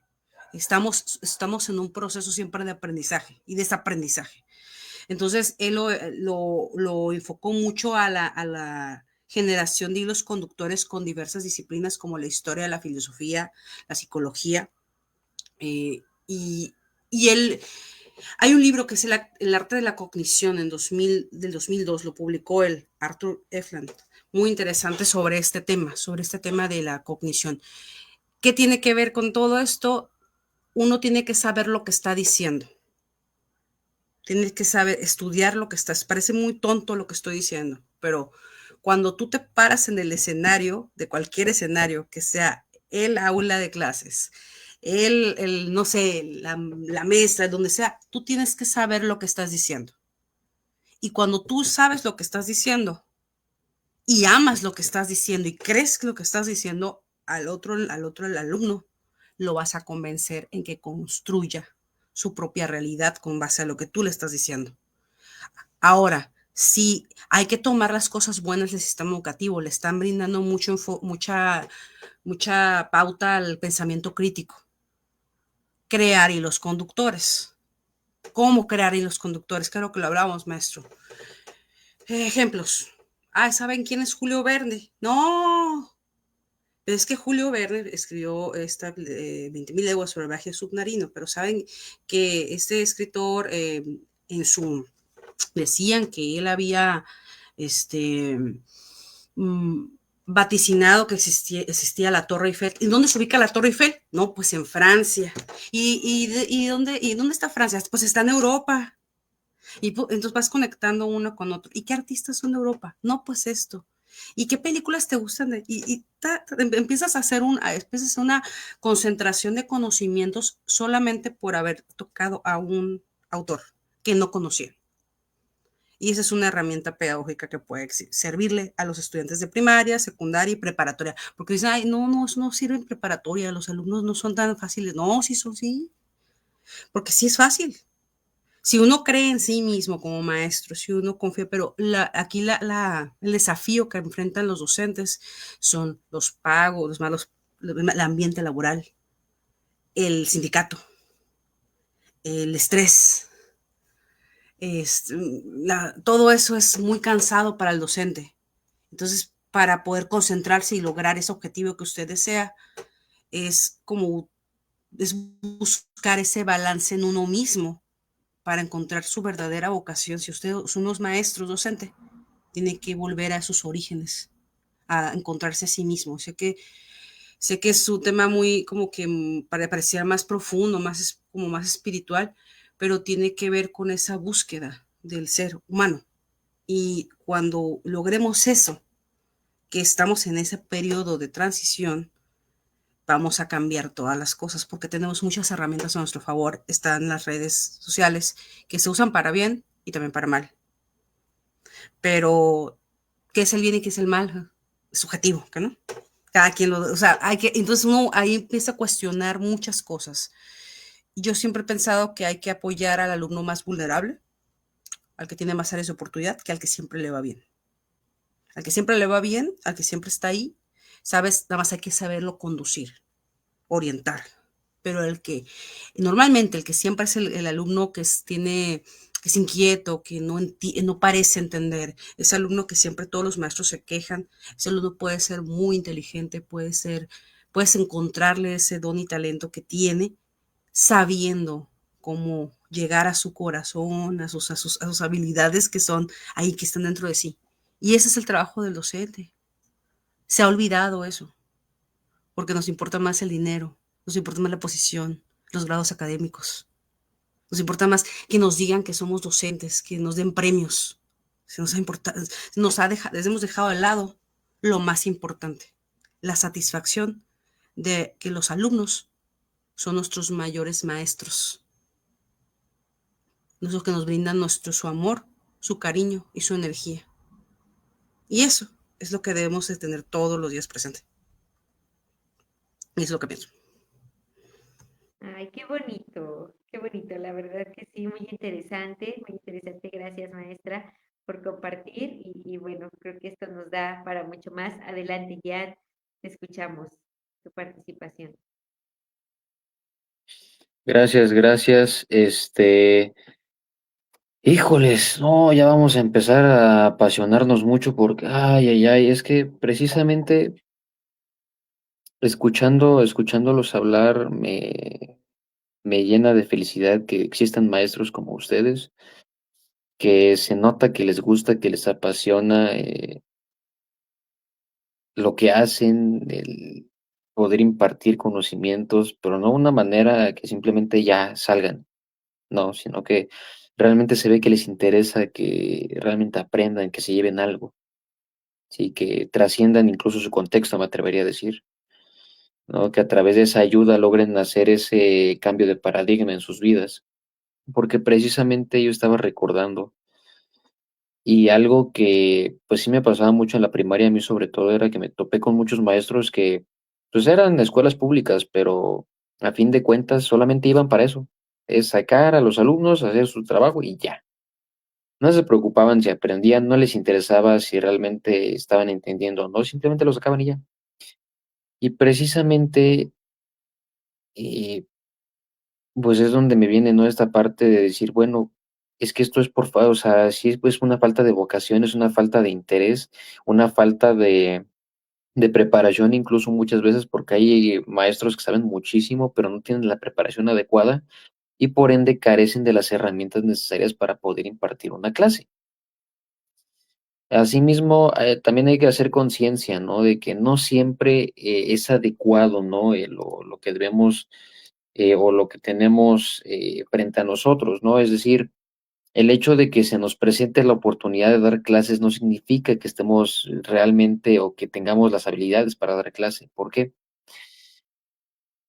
Estamos en un proceso siempre de aprendizaje y desaprendizaje. Entonces, él lo enfocó mucho a la generación de hilos conductores con diversas disciplinas como la historia, la filosofía, la psicología. Y él, hay un libro que es el arte de la cognición del 2002, lo publicó el Arthur Efland, muy interesante sobre este tema de la cognición. ¿Qué tiene que ver con todo esto? Uno tiene que saber lo que está diciendo. Tienes que saber estudiar lo que estás. Parece muy tonto lo que estoy diciendo, pero cuando tú te paras en el escenario, de cualquier escenario, que sea el aula de clases, no sé, la mesa, donde sea, tú tienes que saber lo que estás diciendo. Y cuando tú sabes lo que estás diciendo y amas lo que estás diciendo y crees que lo que estás diciendo, al alumno, lo vas a convencer en que construya su propia realidad con base a lo que tú le estás diciendo. Ahora, sí, hay que tomar las cosas buenas del sistema educativo, le están brindando mucha pauta al pensamiento crítico. Crear hilos conductores. ¿Cómo crear hilos conductores? Creo que lo hablábamos, maestro. Ejemplos. ¿Saben quién es Julio Verne? No. Pero es que Julio Verne escribió 20.000 leguas sobre el viaje submarino, pero saben que este escritor decían que él había vaticinado que existía la Torre Eiffel. ¿Y dónde se ubica la Torre Eiffel? No, pues en Francia. ¿Y dónde está Francia? Pues está en Europa. Y entonces vas conectando uno con otro. ¿Y qué artistas son de Europa? No, pues esto. ¿Y qué películas te gustan? Empiezas a hacer una concentración de conocimientos solamente por haber tocado a un autor que no conocía. Y esa es una herramienta pedagógica que puede servirle a los estudiantes de primaria, secundaria y preparatoria. Porque dicen, ay, no sirve en preparatoria, los alumnos no son tan fáciles. No, sí. Porque sí es fácil. Si uno cree en sí mismo como maestro, si uno confía, pero aquí el desafío que enfrentan los docentes son los pagos, el ambiente laboral, el sindicato, el estrés. Todo eso es muy cansado para el docente. Entonces, para poder concentrarse y lograr ese objetivo que usted desea, es buscar ese balance en uno mismo para encontrar su verdadera vocación. Si usted son unos maestros docentes, tiene que volver a sus orígenes, a encontrarse a sí mismo. Sé que es un tema muy como que parecía más profundo, más espiritual, pero tiene que ver con esa búsqueda del ser humano. Y cuando logremos eso, que estamos en ese periodo de transición, vamos a cambiar todas las cosas porque tenemos muchas herramientas a nuestro favor. Están las redes sociales que se usan para bien y también para mal. Pero, ¿qué es el bien y qué es el mal? Es subjetivo, ¿no? Cada quien entonces uno ahí empieza a cuestionar muchas cosas. Yo siempre he pensado que hay que apoyar al alumno más vulnerable, al que tiene más áreas de oportunidad, que al que siempre le va bien. Al que siempre le va bien, al que siempre está ahí, sabes, nada más hay que saberlo conducir, orientar. Pero normalmente el que siempre es el alumno que es inquieto, que no parece entender, ese alumno que siempre todos los maestros se quejan, ese alumno puede ser muy inteligente, puedes encontrarle ese don y talento que tiene, sabiendo cómo llegar a su corazón, a sus habilidades que son ahí, que están dentro de sí. Y ese es el trabajo del docente. Se ha olvidado eso, porque nos importa más el dinero, nos importa más la posición, los grados académicos. Nos importa más que nos digan que somos docentes, que nos den premios. Les hemos dejado de lado lo más importante, la satisfacción de que los alumnos son nuestros mayores maestros. Los que nos brindan su amor, su cariño y su energía. Y eso es lo que debemos de tener todos los días presente. Y es lo que pienso. Ay, qué bonito, la verdad que sí, muy interesante, gracias maestra por compartir y bueno, creo que esto nos da para mucho más. Adelante, ya te escuchamos tu participación. Gracias, gracias. Híjoles, no, ya vamos a empezar a apasionarnos mucho porque, ay, ay, ay, es que precisamente escuchándolos hablar me llena de felicidad que existan maestros como ustedes, que se nota que les gusta, que les apasiona lo que hacen, el poder impartir conocimientos, pero no de una manera que simplemente ya salgan, no, sino que realmente se ve que les interesa, que realmente aprendan, que se lleven algo, sí, que trasciendan incluso su contexto, me atrevería a decir, ¿no? Que a través de esa ayuda logren hacer ese cambio de paradigma en sus vidas, porque precisamente yo estaba recordando y algo que pues sí me pasaba mucho en la primaria a mí sobre todo era que me topé con muchos maestros que pues eran escuelas públicas, pero a fin de cuentas solamente iban para eso, es sacar a los alumnos, hacer su trabajo y ya. No se preocupaban si aprendían, no les interesaba si realmente estaban entendiendo o no, simplemente lo sacaban y ya. Y precisamente, eh, pues es donde me viene, ¿no? Esta parte de decir, bueno, es que esto es por favor, o sea, sí es pues una falta de vocación, es una falta de interés, una falta de preparación, incluso muchas veces, porque hay maestros que saben muchísimo, pero no tienen la preparación adecuada y por ende carecen de las herramientas necesarias para poder impartir una clase. Asimismo, también hay que hacer conciencia, ¿no? De que no siempre es adecuado, ¿no? Lo que debemos o lo que tenemos frente a nosotros, ¿no? Es decir, el hecho de que se nos presente la oportunidad de dar clases no significa que estemos realmente o que tengamos las habilidades para dar clase. ¿Por qué?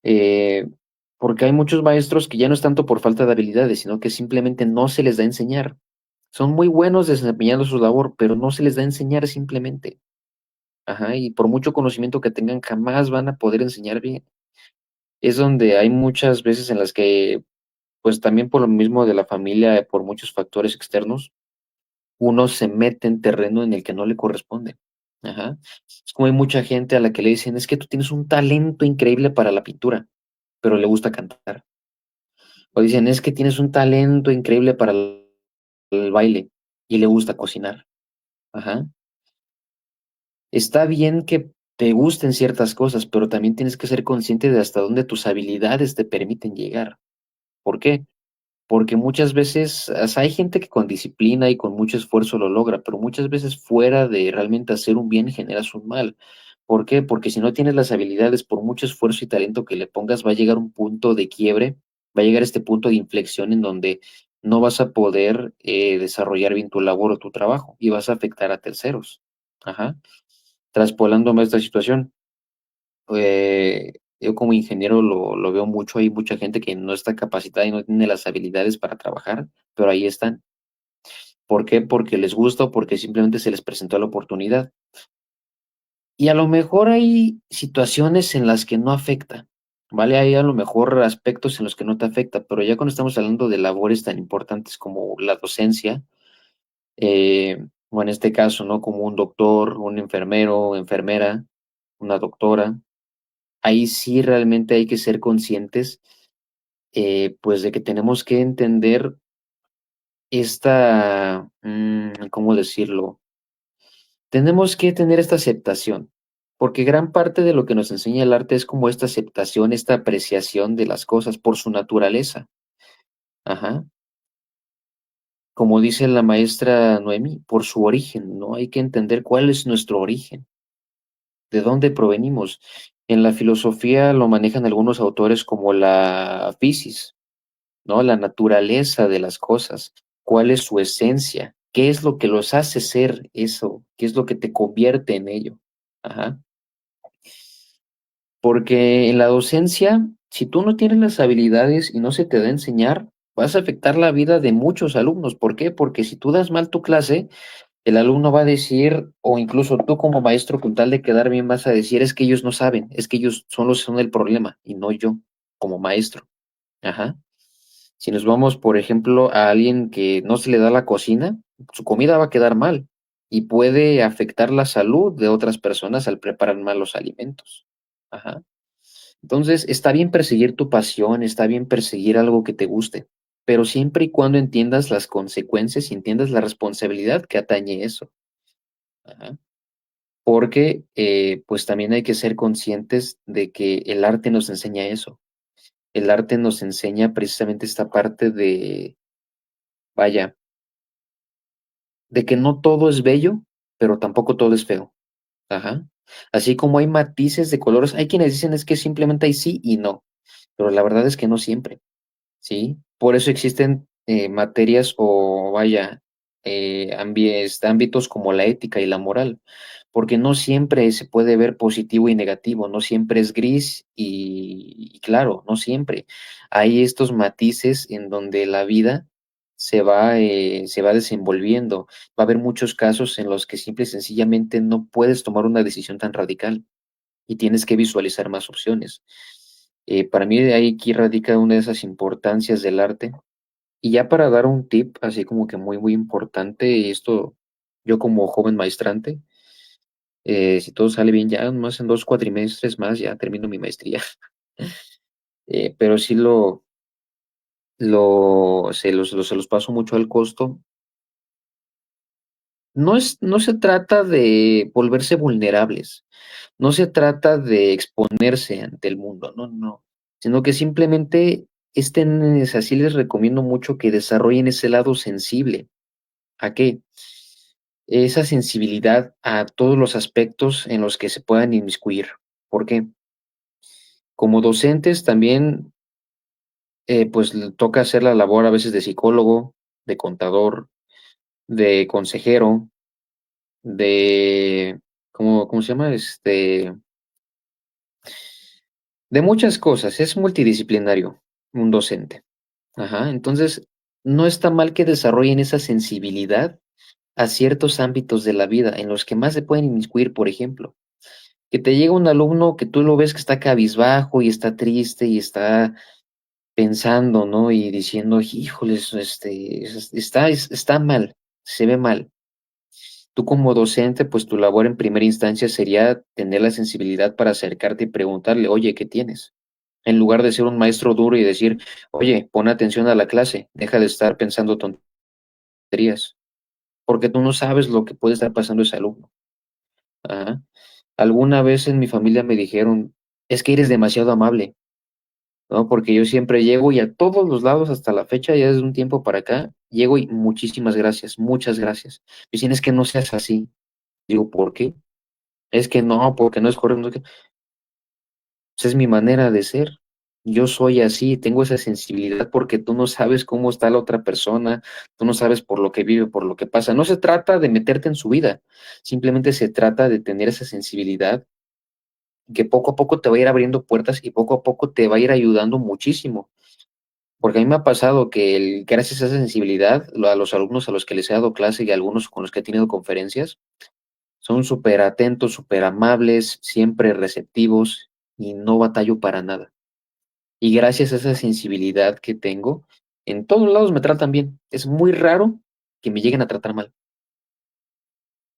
Eh, Porque hay muchos maestros que ya no es tanto por falta de habilidades, sino que simplemente no se les da a enseñar. Son muy buenos desempeñando su labor, pero no se les da a enseñar simplemente. Ajá, y por mucho conocimiento que tengan, jamás van a poder enseñar bien. Es donde hay muchas veces en las que, pues también por lo mismo de la familia, por muchos factores externos, uno se mete en terreno en el que no le corresponde. Ajá. Es como hay mucha gente a la que le dicen, es que tú tienes un talento increíble para la pintura, pero le gusta cantar. O dicen, es que tienes un talento increíble para el baile y le gusta cocinar. Ajá. Está bien que te gusten ciertas cosas, pero también tienes que ser consciente de hasta dónde tus habilidades te permiten llegar. ¿Por qué? Porque muchas veces hay gente que con disciplina y con mucho esfuerzo lo logra, pero muchas veces fuera de realmente hacer un bien generas un mal. ¿Por qué? Porque si no tienes las habilidades, por mucho esfuerzo y talento que le pongas, va a llegar un punto de quiebre, va a llegar este punto de inflexión en donde no vas a poder desarrollar bien tu labor o tu trabajo y vas a afectar a terceros. Ajá. Traspolándome a esta situación, yo como ingeniero lo veo mucho, hay mucha gente que no está capacitada y no tiene las habilidades para trabajar, pero ahí están. ¿Por qué? Porque les gusta o porque simplemente se les presentó la oportunidad. Y a lo mejor hay situaciones en las que no afecta, ¿vale? Hay a lo mejor aspectos en los que no te afecta, pero ya cuando estamos hablando de labores tan importantes como la docencia, o en este caso, ¿no? Como un doctor, un enfermero, enfermera, una doctora, ahí sí realmente hay que ser conscientes, pues, de que tenemos que entender esta, ¿cómo decirlo? Tenemos que tener esta aceptación, porque gran parte de lo que nos enseña el arte es como esta aceptación, esta apreciación de las cosas por su naturaleza. Ajá. Como dice la maestra Noemi, por su origen, ¿no? Hay que entender cuál es nuestro origen, de dónde provenimos. En la filosofía lo manejan algunos autores como la fisis, ¿no? La naturaleza de las cosas, cuál es su esencia, qué es lo que los hace ser eso, qué es lo que te convierte en ello. Ajá. Porque en la docencia, si tú no tienes las habilidades y no se te da a enseñar, vas a afectar la vida de muchos alumnos. ¿Por qué? Porque si tú das mal tu clase, el alumno va a decir, o incluso tú como maestro, con tal de quedar bien, vas a decir, es que ellos no saben, es que ellos son los que son el problema y no yo como maestro. Ajá. Si nos vamos, por ejemplo, a alguien que no se le da la cocina, su comida va a quedar mal y puede afectar la salud de otras personas al preparar mal los alimentos. Ajá. Entonces, está bien perseguir tu pasión, está bien perseguir algo que te guste, pero siempre y cuando entiendas las consecuencias y entiendas la responsabilidad que atañe eso. Ajá. Porque, pues también hay que ser conscientes de que el arte nos enseña eso. El arte nos enseña precisamente esta parte de, vaya, de que no todo es bello, pero tampoco todo es feo. Ajá. Así como hay matices de colores, hay quienes dicen es que simplemente hay sí y no, pero la verdad es que no siempre. ¿Sí? Por eso existen materias o vaya, ámbitos como la ética y la moral, porque no siempre se puede ver positivo y negativo, no siempre es gris y claro, no siempre. Hay estos matices en donde la vida se va desenvolviendo. Va a haber muchos casos en los que simple y sencillamente no puedes tomar una decisión tan radical y tienes que visualizar más opciones. Para mí de ahí aquí radica una de esas importancias del arte. Y ya para dar un tip así como que muy, muy importante, y esto yo como joven maestrante, si todo sale bien, ya más en 2 cuatrimestres más ya termino mi maestría. Pero sí se los paso mucho al costo. No se trata de volverse vulnerables, no se trata de exponerse ante el mundo, no, no, sino que simplemente así les recomiendo mucho que desarrollen ese lado sensible. ¿A qué? Esa sensibilidad a todos los aspectos en los que se puedan inmiscuir. ¿Por qué? Como docentes también, pues le toca hacer la labor a veces de psicólogo, de contador, de consejero, de, ¿cómo se llama? De muchas cosas, es multidisciplinario un docente. Ajá, entonces no está mal que desarrollen esa sensibilidad a ciertos ámbitos de la vida en los que más se pueden inmiscuir, por ejemplo, que te llega un alumno que tú lo ves que está cabizbajo y está triste y está pensando, ¿no? Y diciendo, híjoles, está mal, se ve mal. Tú como docente, pues tu labor en primera instancia sería tener la sensibilidad para acercarte y preguntarle, oye, ¿qué tienes? En lugar de ser un maestro duro y decir, oye, pon atención a la clase, deja de estar pensando tonterías, porque tú no sabes lo que puede estar pasando ese alumno. Ajá. Alguna vez en mi familia me dijeron, es que eres demasiado amable, ¿no? Porque yo siempre llego y a todos los lados hasta la fecha, ya desde un tiempo para acá, llego y muchísimas gracias, muchas gracias. Me dicen, es que no seas así. Digo, ¿por qué? Es que no, porque no es correcto. No es que- Esa es mi manera de ser. Yo soy así, tengo esa sensibilidad porque tú no sabes cómo está la otra persona, tú no sabes por lo que vive, por lo que pasa. No se trata de meterte en su vida, simplemente se trata de tener esa sensibilidad que poco a poco te va a ir abriendo puertas y poco a poco te va a ir ayudando muchísimo. Porque a mí me ha pasado que gracias a esa sensibilidad, a los alumnos a los que les he dado clase y a algunos con los que he tenido conferencias, son súper atentos, súper amables, siempre receptivos y no batallo para nada. Y gracias a esa sensibilidad que tengo, en todos lados me tratan bien. Es muy raro que me lleguen a tratar mal.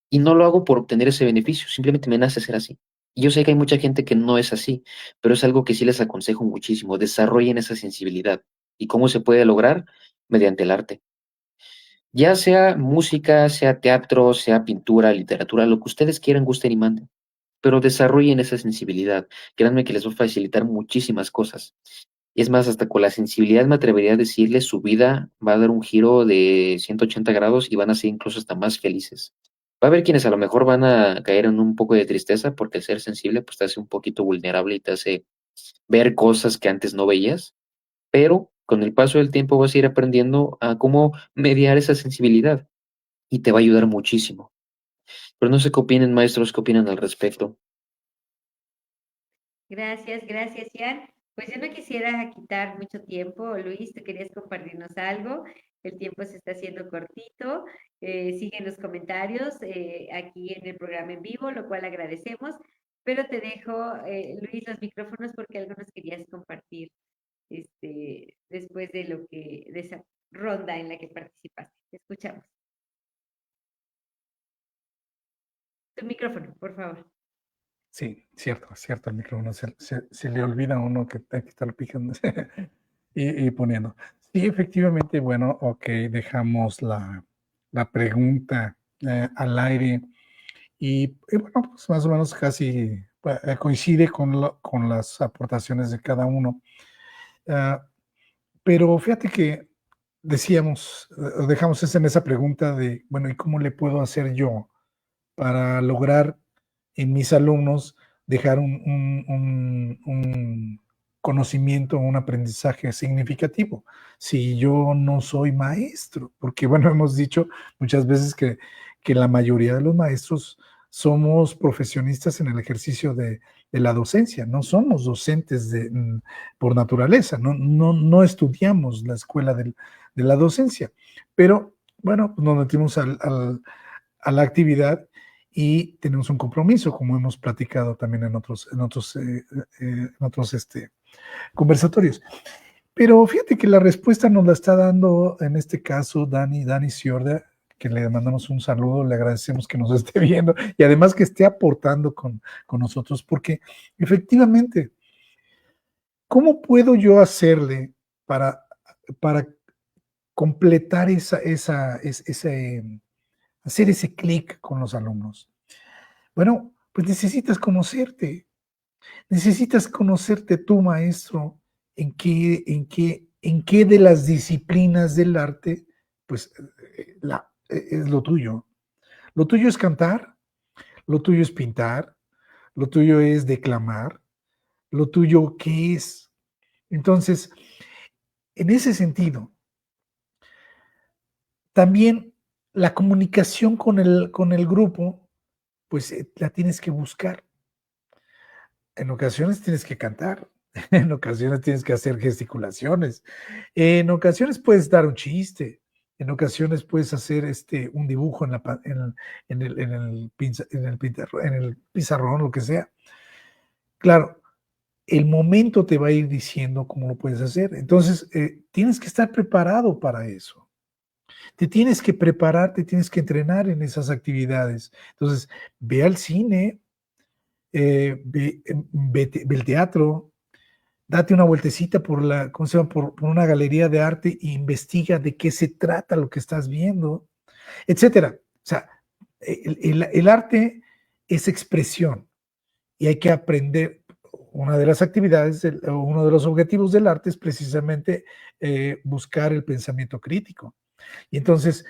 Y no lo hago por obtener ese beneficio, simplemente me nace ser así. Y yo sé que hay mucha gente que no es así, pero es algo que sí les aconsejo muchísimo. Desarrollen esa sensibilidad. ¿Y cómo se puede lograr? Mediante el arte. Ya sea música, sea teatro, sea pintura, literatura, lo que ustedes quieran, gusten y manden. Pero desarrollen esa sensibilidad. Créanme que les va a facilitar muchísimas cosas. Es más, hasta con la sensibilidad me atrevería a decirles, su vida va a dar un giro de 180 grados y van a ser incluso hasta más felices. Va a haber quienes a lo mejor van a caer en un poco de tristeza porque el ser sensible pues te hace un poquito vulnerable y te hace ver cosas que antes no veías, pero con el paso del tiempo vas a ir aprendiendo a cómo mediar esa sensibilidad y te va a ayudar muchísimo. Pero no sé qué opinen, maestros, qué opinan al respecto. Gracias, gracias, Ian. Pues yo no quisiera quitar mucho tiempo. Luis, ¿tú querías compartirnos algo? El tiempo se está haciendo cortito. Siguen los comentarios aquí en el programa en vivo, lo cual agradecemos. Pero te dejo, Luis, los micrófonos porque algo nos querías compartir. después de esa ronda en la que participaste. Te escuchamos. Tu micrófono, por favor. Sí, cierto, el micrófono se le olvida a uno que hay que estar picando y poniendo. Sí, efectivamente, bueno, ok, dejamos la pregunta al aire y bueno, pues más o menos casi coincide con las aportaciones de cada uno. Pero fíjate que decíamos, dejamos en esa pregunta de, bueno, ¿y cómo le puedo hacer yo para lograr en mis alumnos dejar un conocimiento, un aprendizaje significativo? Si yo no soy maestro, porque bueno, hemos dicho muchas veces que la mayoría de los maestros somos profesionistas en el ejercicio de la docencia, no somos docentes por naturaleza, no estudiamos la escuela de la docencia, pero bueno, pues nos metimos a la actividad y tenemos un compromiso, como hemos platicado también en otros conversatorios. Pero fíjate que la respuesta nos la está dando, en este caso, Dani Ciorda, que le mandamos un saludo, le agradecemos que nos esté viendo y además que esté aportando con nosotros, porque efectivamente, ¿cómo puedo yo hacerle para completar hacer ese clic con los alumnos? Bueno, pues necesitas conocerte tú, maestro, en qué de las disciplinas del arte, pues es lo tuyo. Lo tuyo es cantar, lo tuyo es pintar, lo tuyo es declamar, lo tuyo qué es. Entonces, en ese sentido, también la comunicación con el grupo, pues la tienes que buscar. En ocasiones tienes que cantar, en ocasiones tienes que hacer gesticulaciones, en ocasiones puedes dar un chiste, en ocasiones puedes hacer un dibujo en el pizarrón, lo que sea. Claro, el momento te va a ir diciendo cómo lo puedes hacer. Entonces, tienes que estar preparado para eso. Te tienes que preparar, te tienes que entrenar en esas actividades. Entonces, ve al cine, ve el teatro, date una vueltecita ¿cómo se llama? Por una galería de arte e investiga de qué se trata lo que estás viendo, etcétera. O sea, el arte es expresión y hay que aprender. Una de las actividades, uno de los objetivos del arte es precisamente buscar el pensamiento crítico. Y entonces,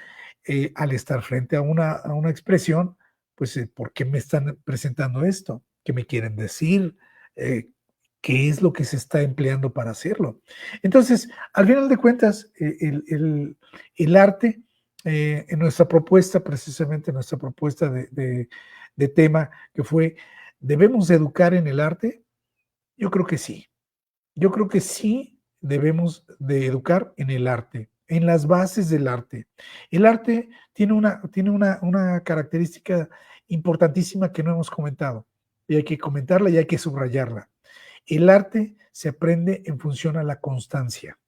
al estar frente a una expresión, pues, ¿por qué me están presentando esto? ¿Qué me quieren decir? ¿Qué es lo que se está empleando para hacerlo? Entonces, al final de cuentas, el arte, en nuestra propuesta, precisamente nuestra propuesta de tema, que fue, ¿debemos educar en el arte? Yo creo que sí. Yo creo que sí debemos de educar en el arte, en las bases del arte. El arte tiene una característica importantísima que no hemos comentado, y hay que comentarla y hay que subrayarla. El arte se aprende en función a la constancia.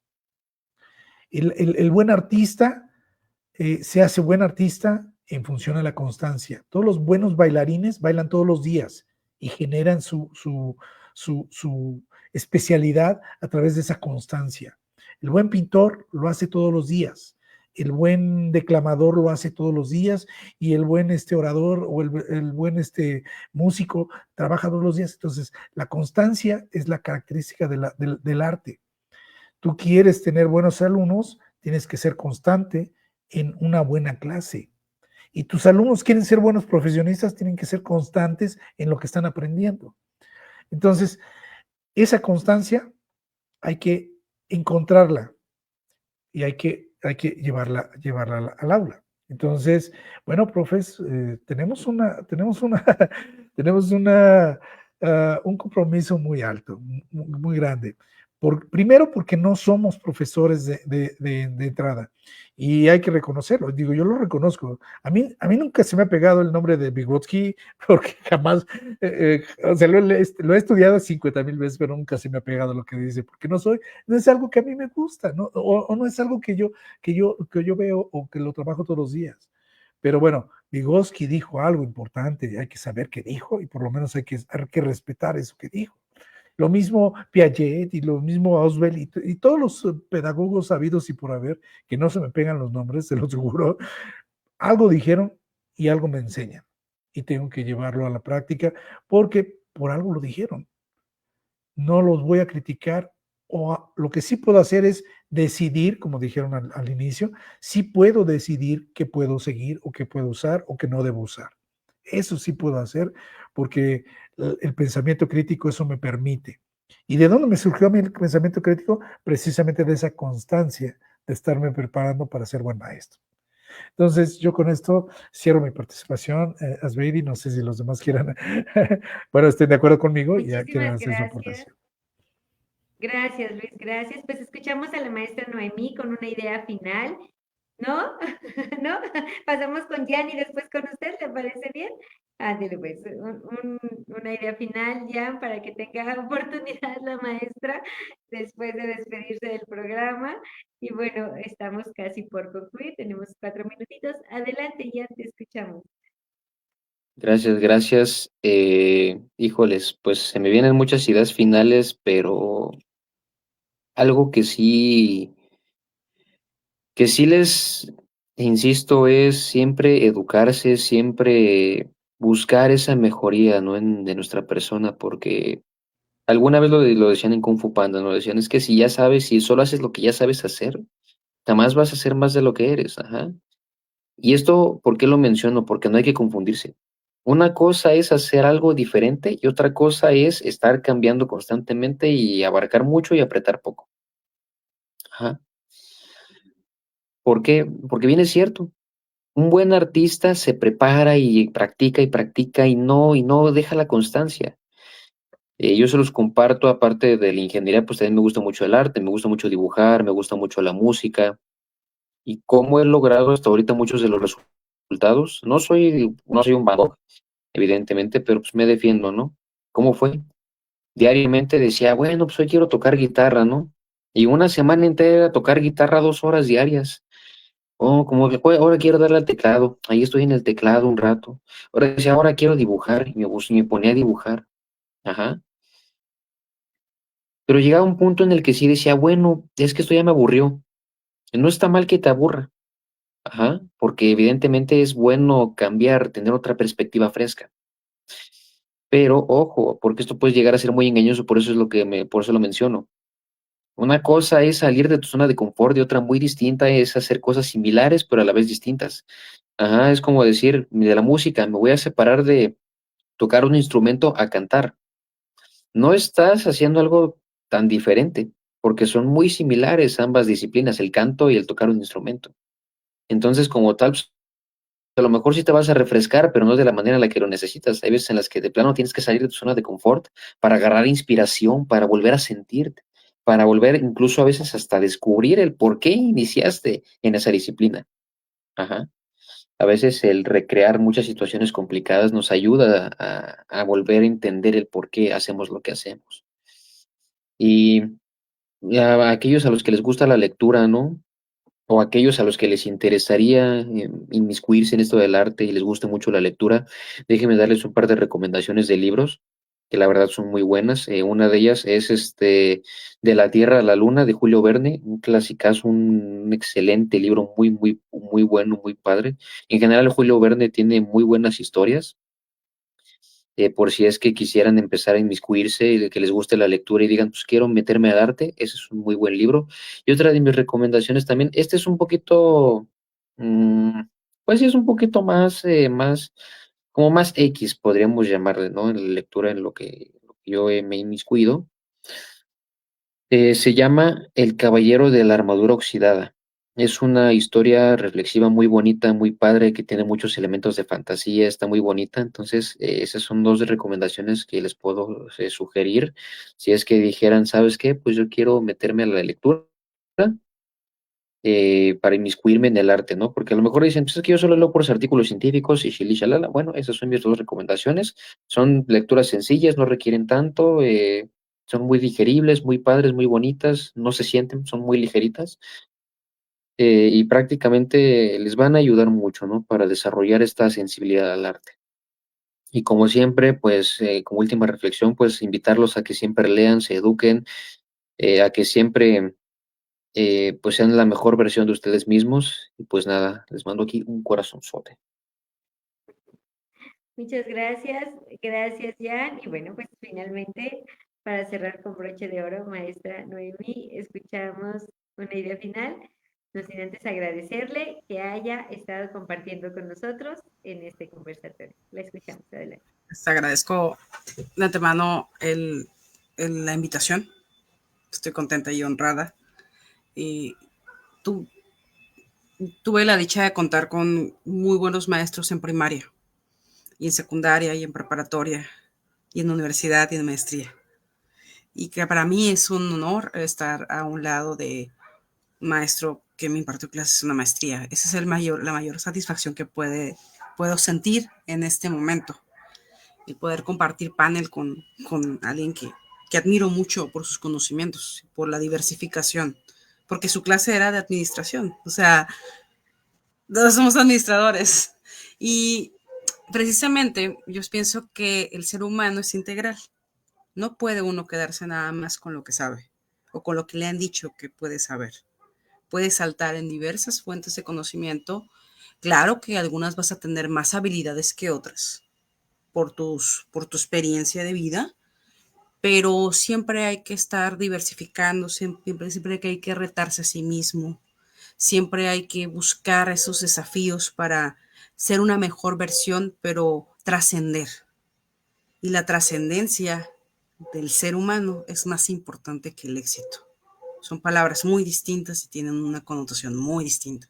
El buen artista se hace buen artista en función a la constancia. Todos los buenos bailarines bailan todos los días y generan su especialidad a través de esa constancia. El buen pintor lo hace todos los días. El buen declamador lo hace todos los días y el buen orador o el buen músico trabaja todos los días. Entonces, la constancia es la característica del arte. Tú quieres tener buenos alumnos, tienes que ser constante en una buena clase. Y tus alumnos quieren ser buenos profesionistas, tienen que ser constantes en lo que están aprendiendo. Entonces, esa constancia hay que encontrarla y hay que llevarla al aula. Entonces, bueno, profes, tenemos un compromiso muy alto, muy grande, Primero porque no somos profesores de entrada y hay que reconocerlo. Digo, yo lo reconozco. A mí nunca se me ha pegado el nombre de Vygotsky porque jamás, o sea, lo he estudiado 50,000 veces, pero nunca se me ha pegado lo que dice, porque no es algo que a mí me gusta, ¿no? O no es algo que yo veo o que lo trabajo todos los días. Pero bueno, Vygotsky dijo algo importante, hay que saber qué dijo y por lo menos hay que respetar eso que dijo. Lo mismo Piaget y lo mismo Ausubel y todos los pedagogos sabidos y por haber, que no se me pegan los nombres, se los juro, algo dijeron y algo me enseñan. Y tengo que llevarlo a la práctica porque por algo lo dijeron. No los voy a criticar lo que sí puedo hacer es decidir, como dijeron al inicio, sí puedo decidir qué puedo seguir o qué puedo usar o qué no debo usar. Eso sí puedo hacer porque el pensamiento crítico eso me permite. ¿Y de dónde me surgió a mí el pensamiento crítico? Precisamente de esa constancia de estarme preparando para ser buen maestro. Entonces, yo con esto cierro mi participación. Asbeidi, no sé si los demás quieran, bueno, estén de acuerdo conmigo y ya quieran Muchísimas hacer su gracias. aportación. Gracias, Luis, gracias. Pues escuchamos a la maestra Noemí con una idea final, ¿no? ¿No? Pasamos con Jan y después con usted, ¿le parece bien? Ándale, pues, una idea final, Jan, para que tenga oportunidad la maestra después de despedirse del programa. Y bueno, estamos casi por concluir, tenemos 4 minutitos. Adelante, Jan, te escuchamos. Gracias, gracias. Híjoles, pues se me vienen muchas ideas finales, pero algo que sí les insisto es siempre educarse, siempre buscar esa mejoría, ¿no? De nuestra persona, porque alguna vez lo decían en Kung Fu Panda, ¿no? Decían, es que si ya sabes, si solo haces lo que ya sabes hacer, jamás vas a ser más de lo que eres, ajá. Y esto, ¿por qué lo menciono? Porque no hay que confundirse. Una cosa es hacer algo diferente y otra cosa es estar cambiando constantemente y abarcar mucho y apretar poco. Ajá. ¿Por qué? Porque bien es cierto. Un buen artista se prepara y practica y no deja la constancia. Yo se los comparto, aparte de la ingeniería, pues también me gusta mucho el arte, me gusta mucho dibujar, me gusta mucho la música. Y cómo he logrado hasta ahorita muchos de los resultados. No soy un Van Gogh, evidentemente, pero pues me defiendo, ¿no? ¿Cómo fue? Diariamente decía, bueno, pues hoy quiero tocar guitarra, ¿no? Y una semana entera tocar guitarra 2 horas diarias. Oh, como que ahora quiero darle al teclado. Ahí estoy en el teclado un rato. Ahora decía, ahora quiero dibujar. Y me ponía a dibujar. Ajá. Pero llegaba un punto en el que sí decía, bueno, es que esto ya me aburrió. No está mal que te aburra. Ajá. Porque evidentemente es bueno cambiar, tener otra perspectiva fresca. Pero ojo, porque esto puede llegar a ser muy engañoso, por eso lo menciono. Una cosa es salir de tu zona de confort y otra muy distinta es hacer cosas similares, pero a la vez distintas. Ajá, es como decir, de la música, me voy a separar de tocar un instrumento a cantar. No estás haciendo algo tan diferente, porque son muy similares ambas disciplinas, el canto y el tocar un instrumento. Entonces, como tal, pues, a lo mejor sí te vas a refrescar, pero no de la manera en la que lo necesitas. Hay veces en las que de plano tienes que salir de tu zona de confort para agarrar inspiración, para volver a sentirte, para volver incluso a veces hasta descubrir el por qué iniciaste en esa disciplina. Ajá. A veces el recrear muchas situaciones complicadas nos ayuda a volver a entender el por qué hacemos lo que hacemos. Y a aquellos a los que les gusta la lectura, ¿no? O aquellos a los que les interesaría inmiscuirse en esto del arte y les guste mucho la lectura, déjenme darles un par de recomendaciones de libros que la verdad son muy buenas. Una de ellas es De la Tierra a la Luna de Julio Verne, un clasicazo, un excelente libro, muy, muy, muy bueno, muy padre. En general, Julio Verne tiene muy buenas historias. Por si es que quisieran empezar a inmiscuirse y de que les guste la lectura y digan, pues quiero meterme al arte, ese es un muy buen libro. Y otra de mis recomendaciones también, este es un poquito, mm, pues sí, es un poquito más, como más X, podríamos llamarle, ¿no? En la lectura, en lo que yo me he inmiscuido. Se llama El Caballero de la Armadura Oxidada. Es una historia reflexiva muy bonita, muy padre, que tiene muchos elementos de fantasía, está muy bonita. Entonces, esas son dos recomendaciones que les puedo sugerir. Si es que dijeran, ¿sabes qué? Pues yo quiero meterme a la lectura para inmiscuirme en el arte, ¿no? Porque a lo mejor dicen, pues es que yo solo leo por los artículos científicos y shili shalala. Bueno, esas son mis dos recomendaciones. Son lecturas sencillas, no requieren tanto, son muy digeribles, muy padres, muy bonitas, no se sienten, son muy ligeritas, y prácticamente les van a ayudar mucho, ¿no? Para desarrollar esta sensibilidad al arte. Y como siempre, pues como última reflexión, pues invitarlos a que siempre lean, se eduquen, a que siempre pues sean la mejor versión de ustedes mismos. Y pues nada, les mando aquí un corazonzote. Muchas gracias Jan. Y bueno, pues finalmente, para cerrar con broche de oro, maestra Noemí, escuchamos una idea final, no sin antes agradecerle que haya estado compartiendo con nosotros en este conversatorio. La escuchamos, adelante. Les agradezco de antemano la invitación, estoy contenta y honrada. Y tu, tuve la dicha de contar con muy buenos maestros en primaria y en secundaria y en preparatoria y en universidad y en maestría. Y que para mí es un honor estar a un lado de un maestro que me impartió clases en una maestría. Esa es la mayor satisfacción que puedo sentir en este momento. El poder compartir panel con alguien que admiro mucho por sus conocimientos, por la diversificación, porque su clase era de administración. O sea, todos somos administradores. Y precisamente yo pienso que el ser humano es integral. No puede uno quedarse nada más con lo que sabe o con lo que le han dicho que puede saber. Puede saltar en diversas fuentes de conocimiento. Claro que algunas vas a tener más habilidades que otras por tu experiencia de vida, pero siempre hay que estar diversificando, siempre que hay que retarse a sí mismo, siempre hay que buscar esos desafíos para ser una mejor versión, pero trascender. Y la trascendencia del ser humano es más importante que el éxito. Son palabras muy distintas y tienen una connotación muy distinta.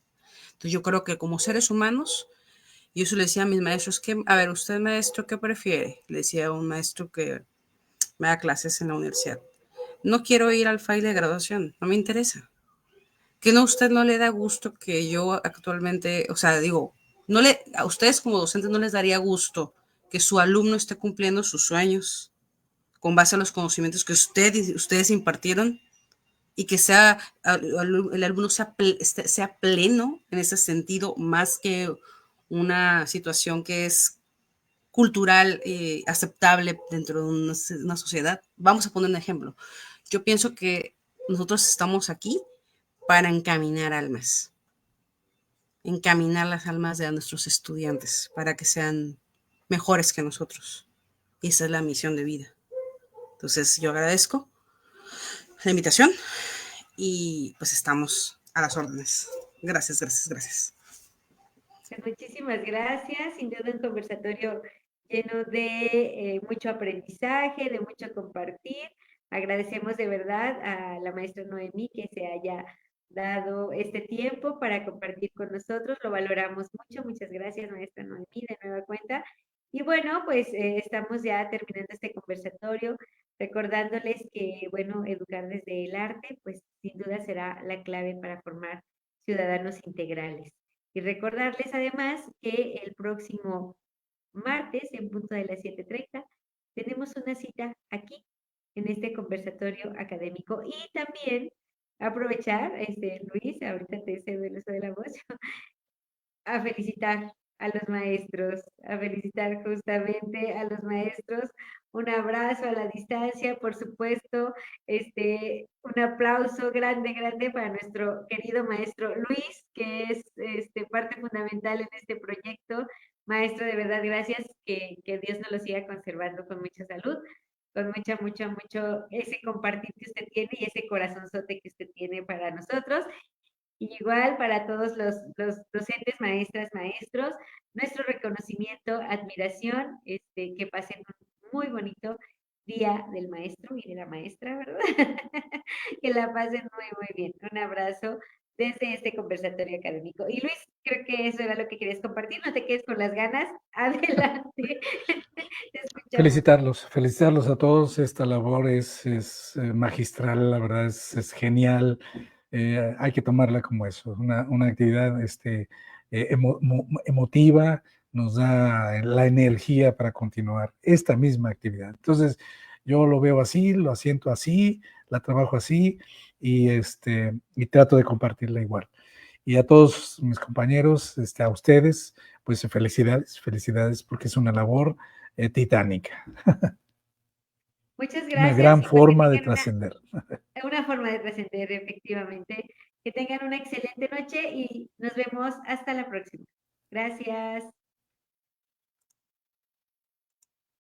Entonces yo creo que como seres humanos, yo eso le decía a mis maestros, que, a ver, usted maestro, ¿qué prefiere? Le decía a un maestro que me da clases en la universidad. No quiero ir al baile de graduación, no me interesa. Que no, a usted no le da gusto que yo actualmente, o sea, digo, a ustedes como docentes no les daría gusto que su alumno esté cumpliendo sus sueños con base a los conocimientos que ustedes impartieron y que el alumno sea pleno en ese sentido, más que una situación que es cultural aceptable dentro de una sociedad. Vamos a poner un ejemplo. Yo pienso que nosotros estamos aquí para encaminar las almas de nuestros estudiantes para que sean mejores que nosotros. Y esa es la misión de vida. Entonces yo agradezco la invitación y pues estamos a las órdenes. Gracias, gracias, gracias. Pues muchísimas gracias, sin duda un conversatorio lleno de mucho aprendizaje, de mucho compartir. Agradecemos de verdad a la maestra Noemí que se haya dado este tiempo para compartir con nosotros. Lo valoramos mucho. Muchas gracias, maestra Noemí, de nueva cuenta. Y bueno, pues estamos ya terminando este conversatorio, recordándoles que, bueno, educar desde el arte, pues sin duda será la clave para formar ciudadanos integrales. Y recordarles además que el próximo martes, en punto de las 7:30, tenemos una cita aquí, en este conversatorio académico. Y también aprovechar, Luis, ahorita te cedo el uso de la voz, a felicitar a los maestros, a felicitar justamente a los maestros. Un abrazo a la distancia, por supuesto, un aplauso grande, grande para nuestro querido maestro Luis, que es parte fundamental en este proyecto. Maestro, de verdad, gracias, que Dios nos lo siga conservando con mucha salud, con mucho ese compartir que usted tiene y ese corazonzote que usted tiene para nosotros. Y igual para todos los docentes, maestras, maestros, nuestro reconocimiento, admiración, que pasen un muy bonito día del maestro y de la maestra, ¿verdad? Que la pasen muy, muy bien. Un abrazo desde este conversatorio académico. Y Luis, creo que eso era lo que querías compartir, no te quedes con las ganas, adelante, te escuchamos. Felicitarlos a todos. Esta labor es magistral, la verdad es genial. Hay que tomarla como eso, una actividad emotiva, nos da la energía para continuar esta misma actividad. Entonces, yo lo veo así, lo siento así, la trabajo así y trato de compartirla igual. Y a todos mis compañeros, a ustedes, pues felicidades porque es una labor titánica, Muchas una gracias gran y pues que forma de tengan trascender. una forma de trascender, efectivamente. Que tengan una excelente noche y nos vemos hasta la próxima. Gracias.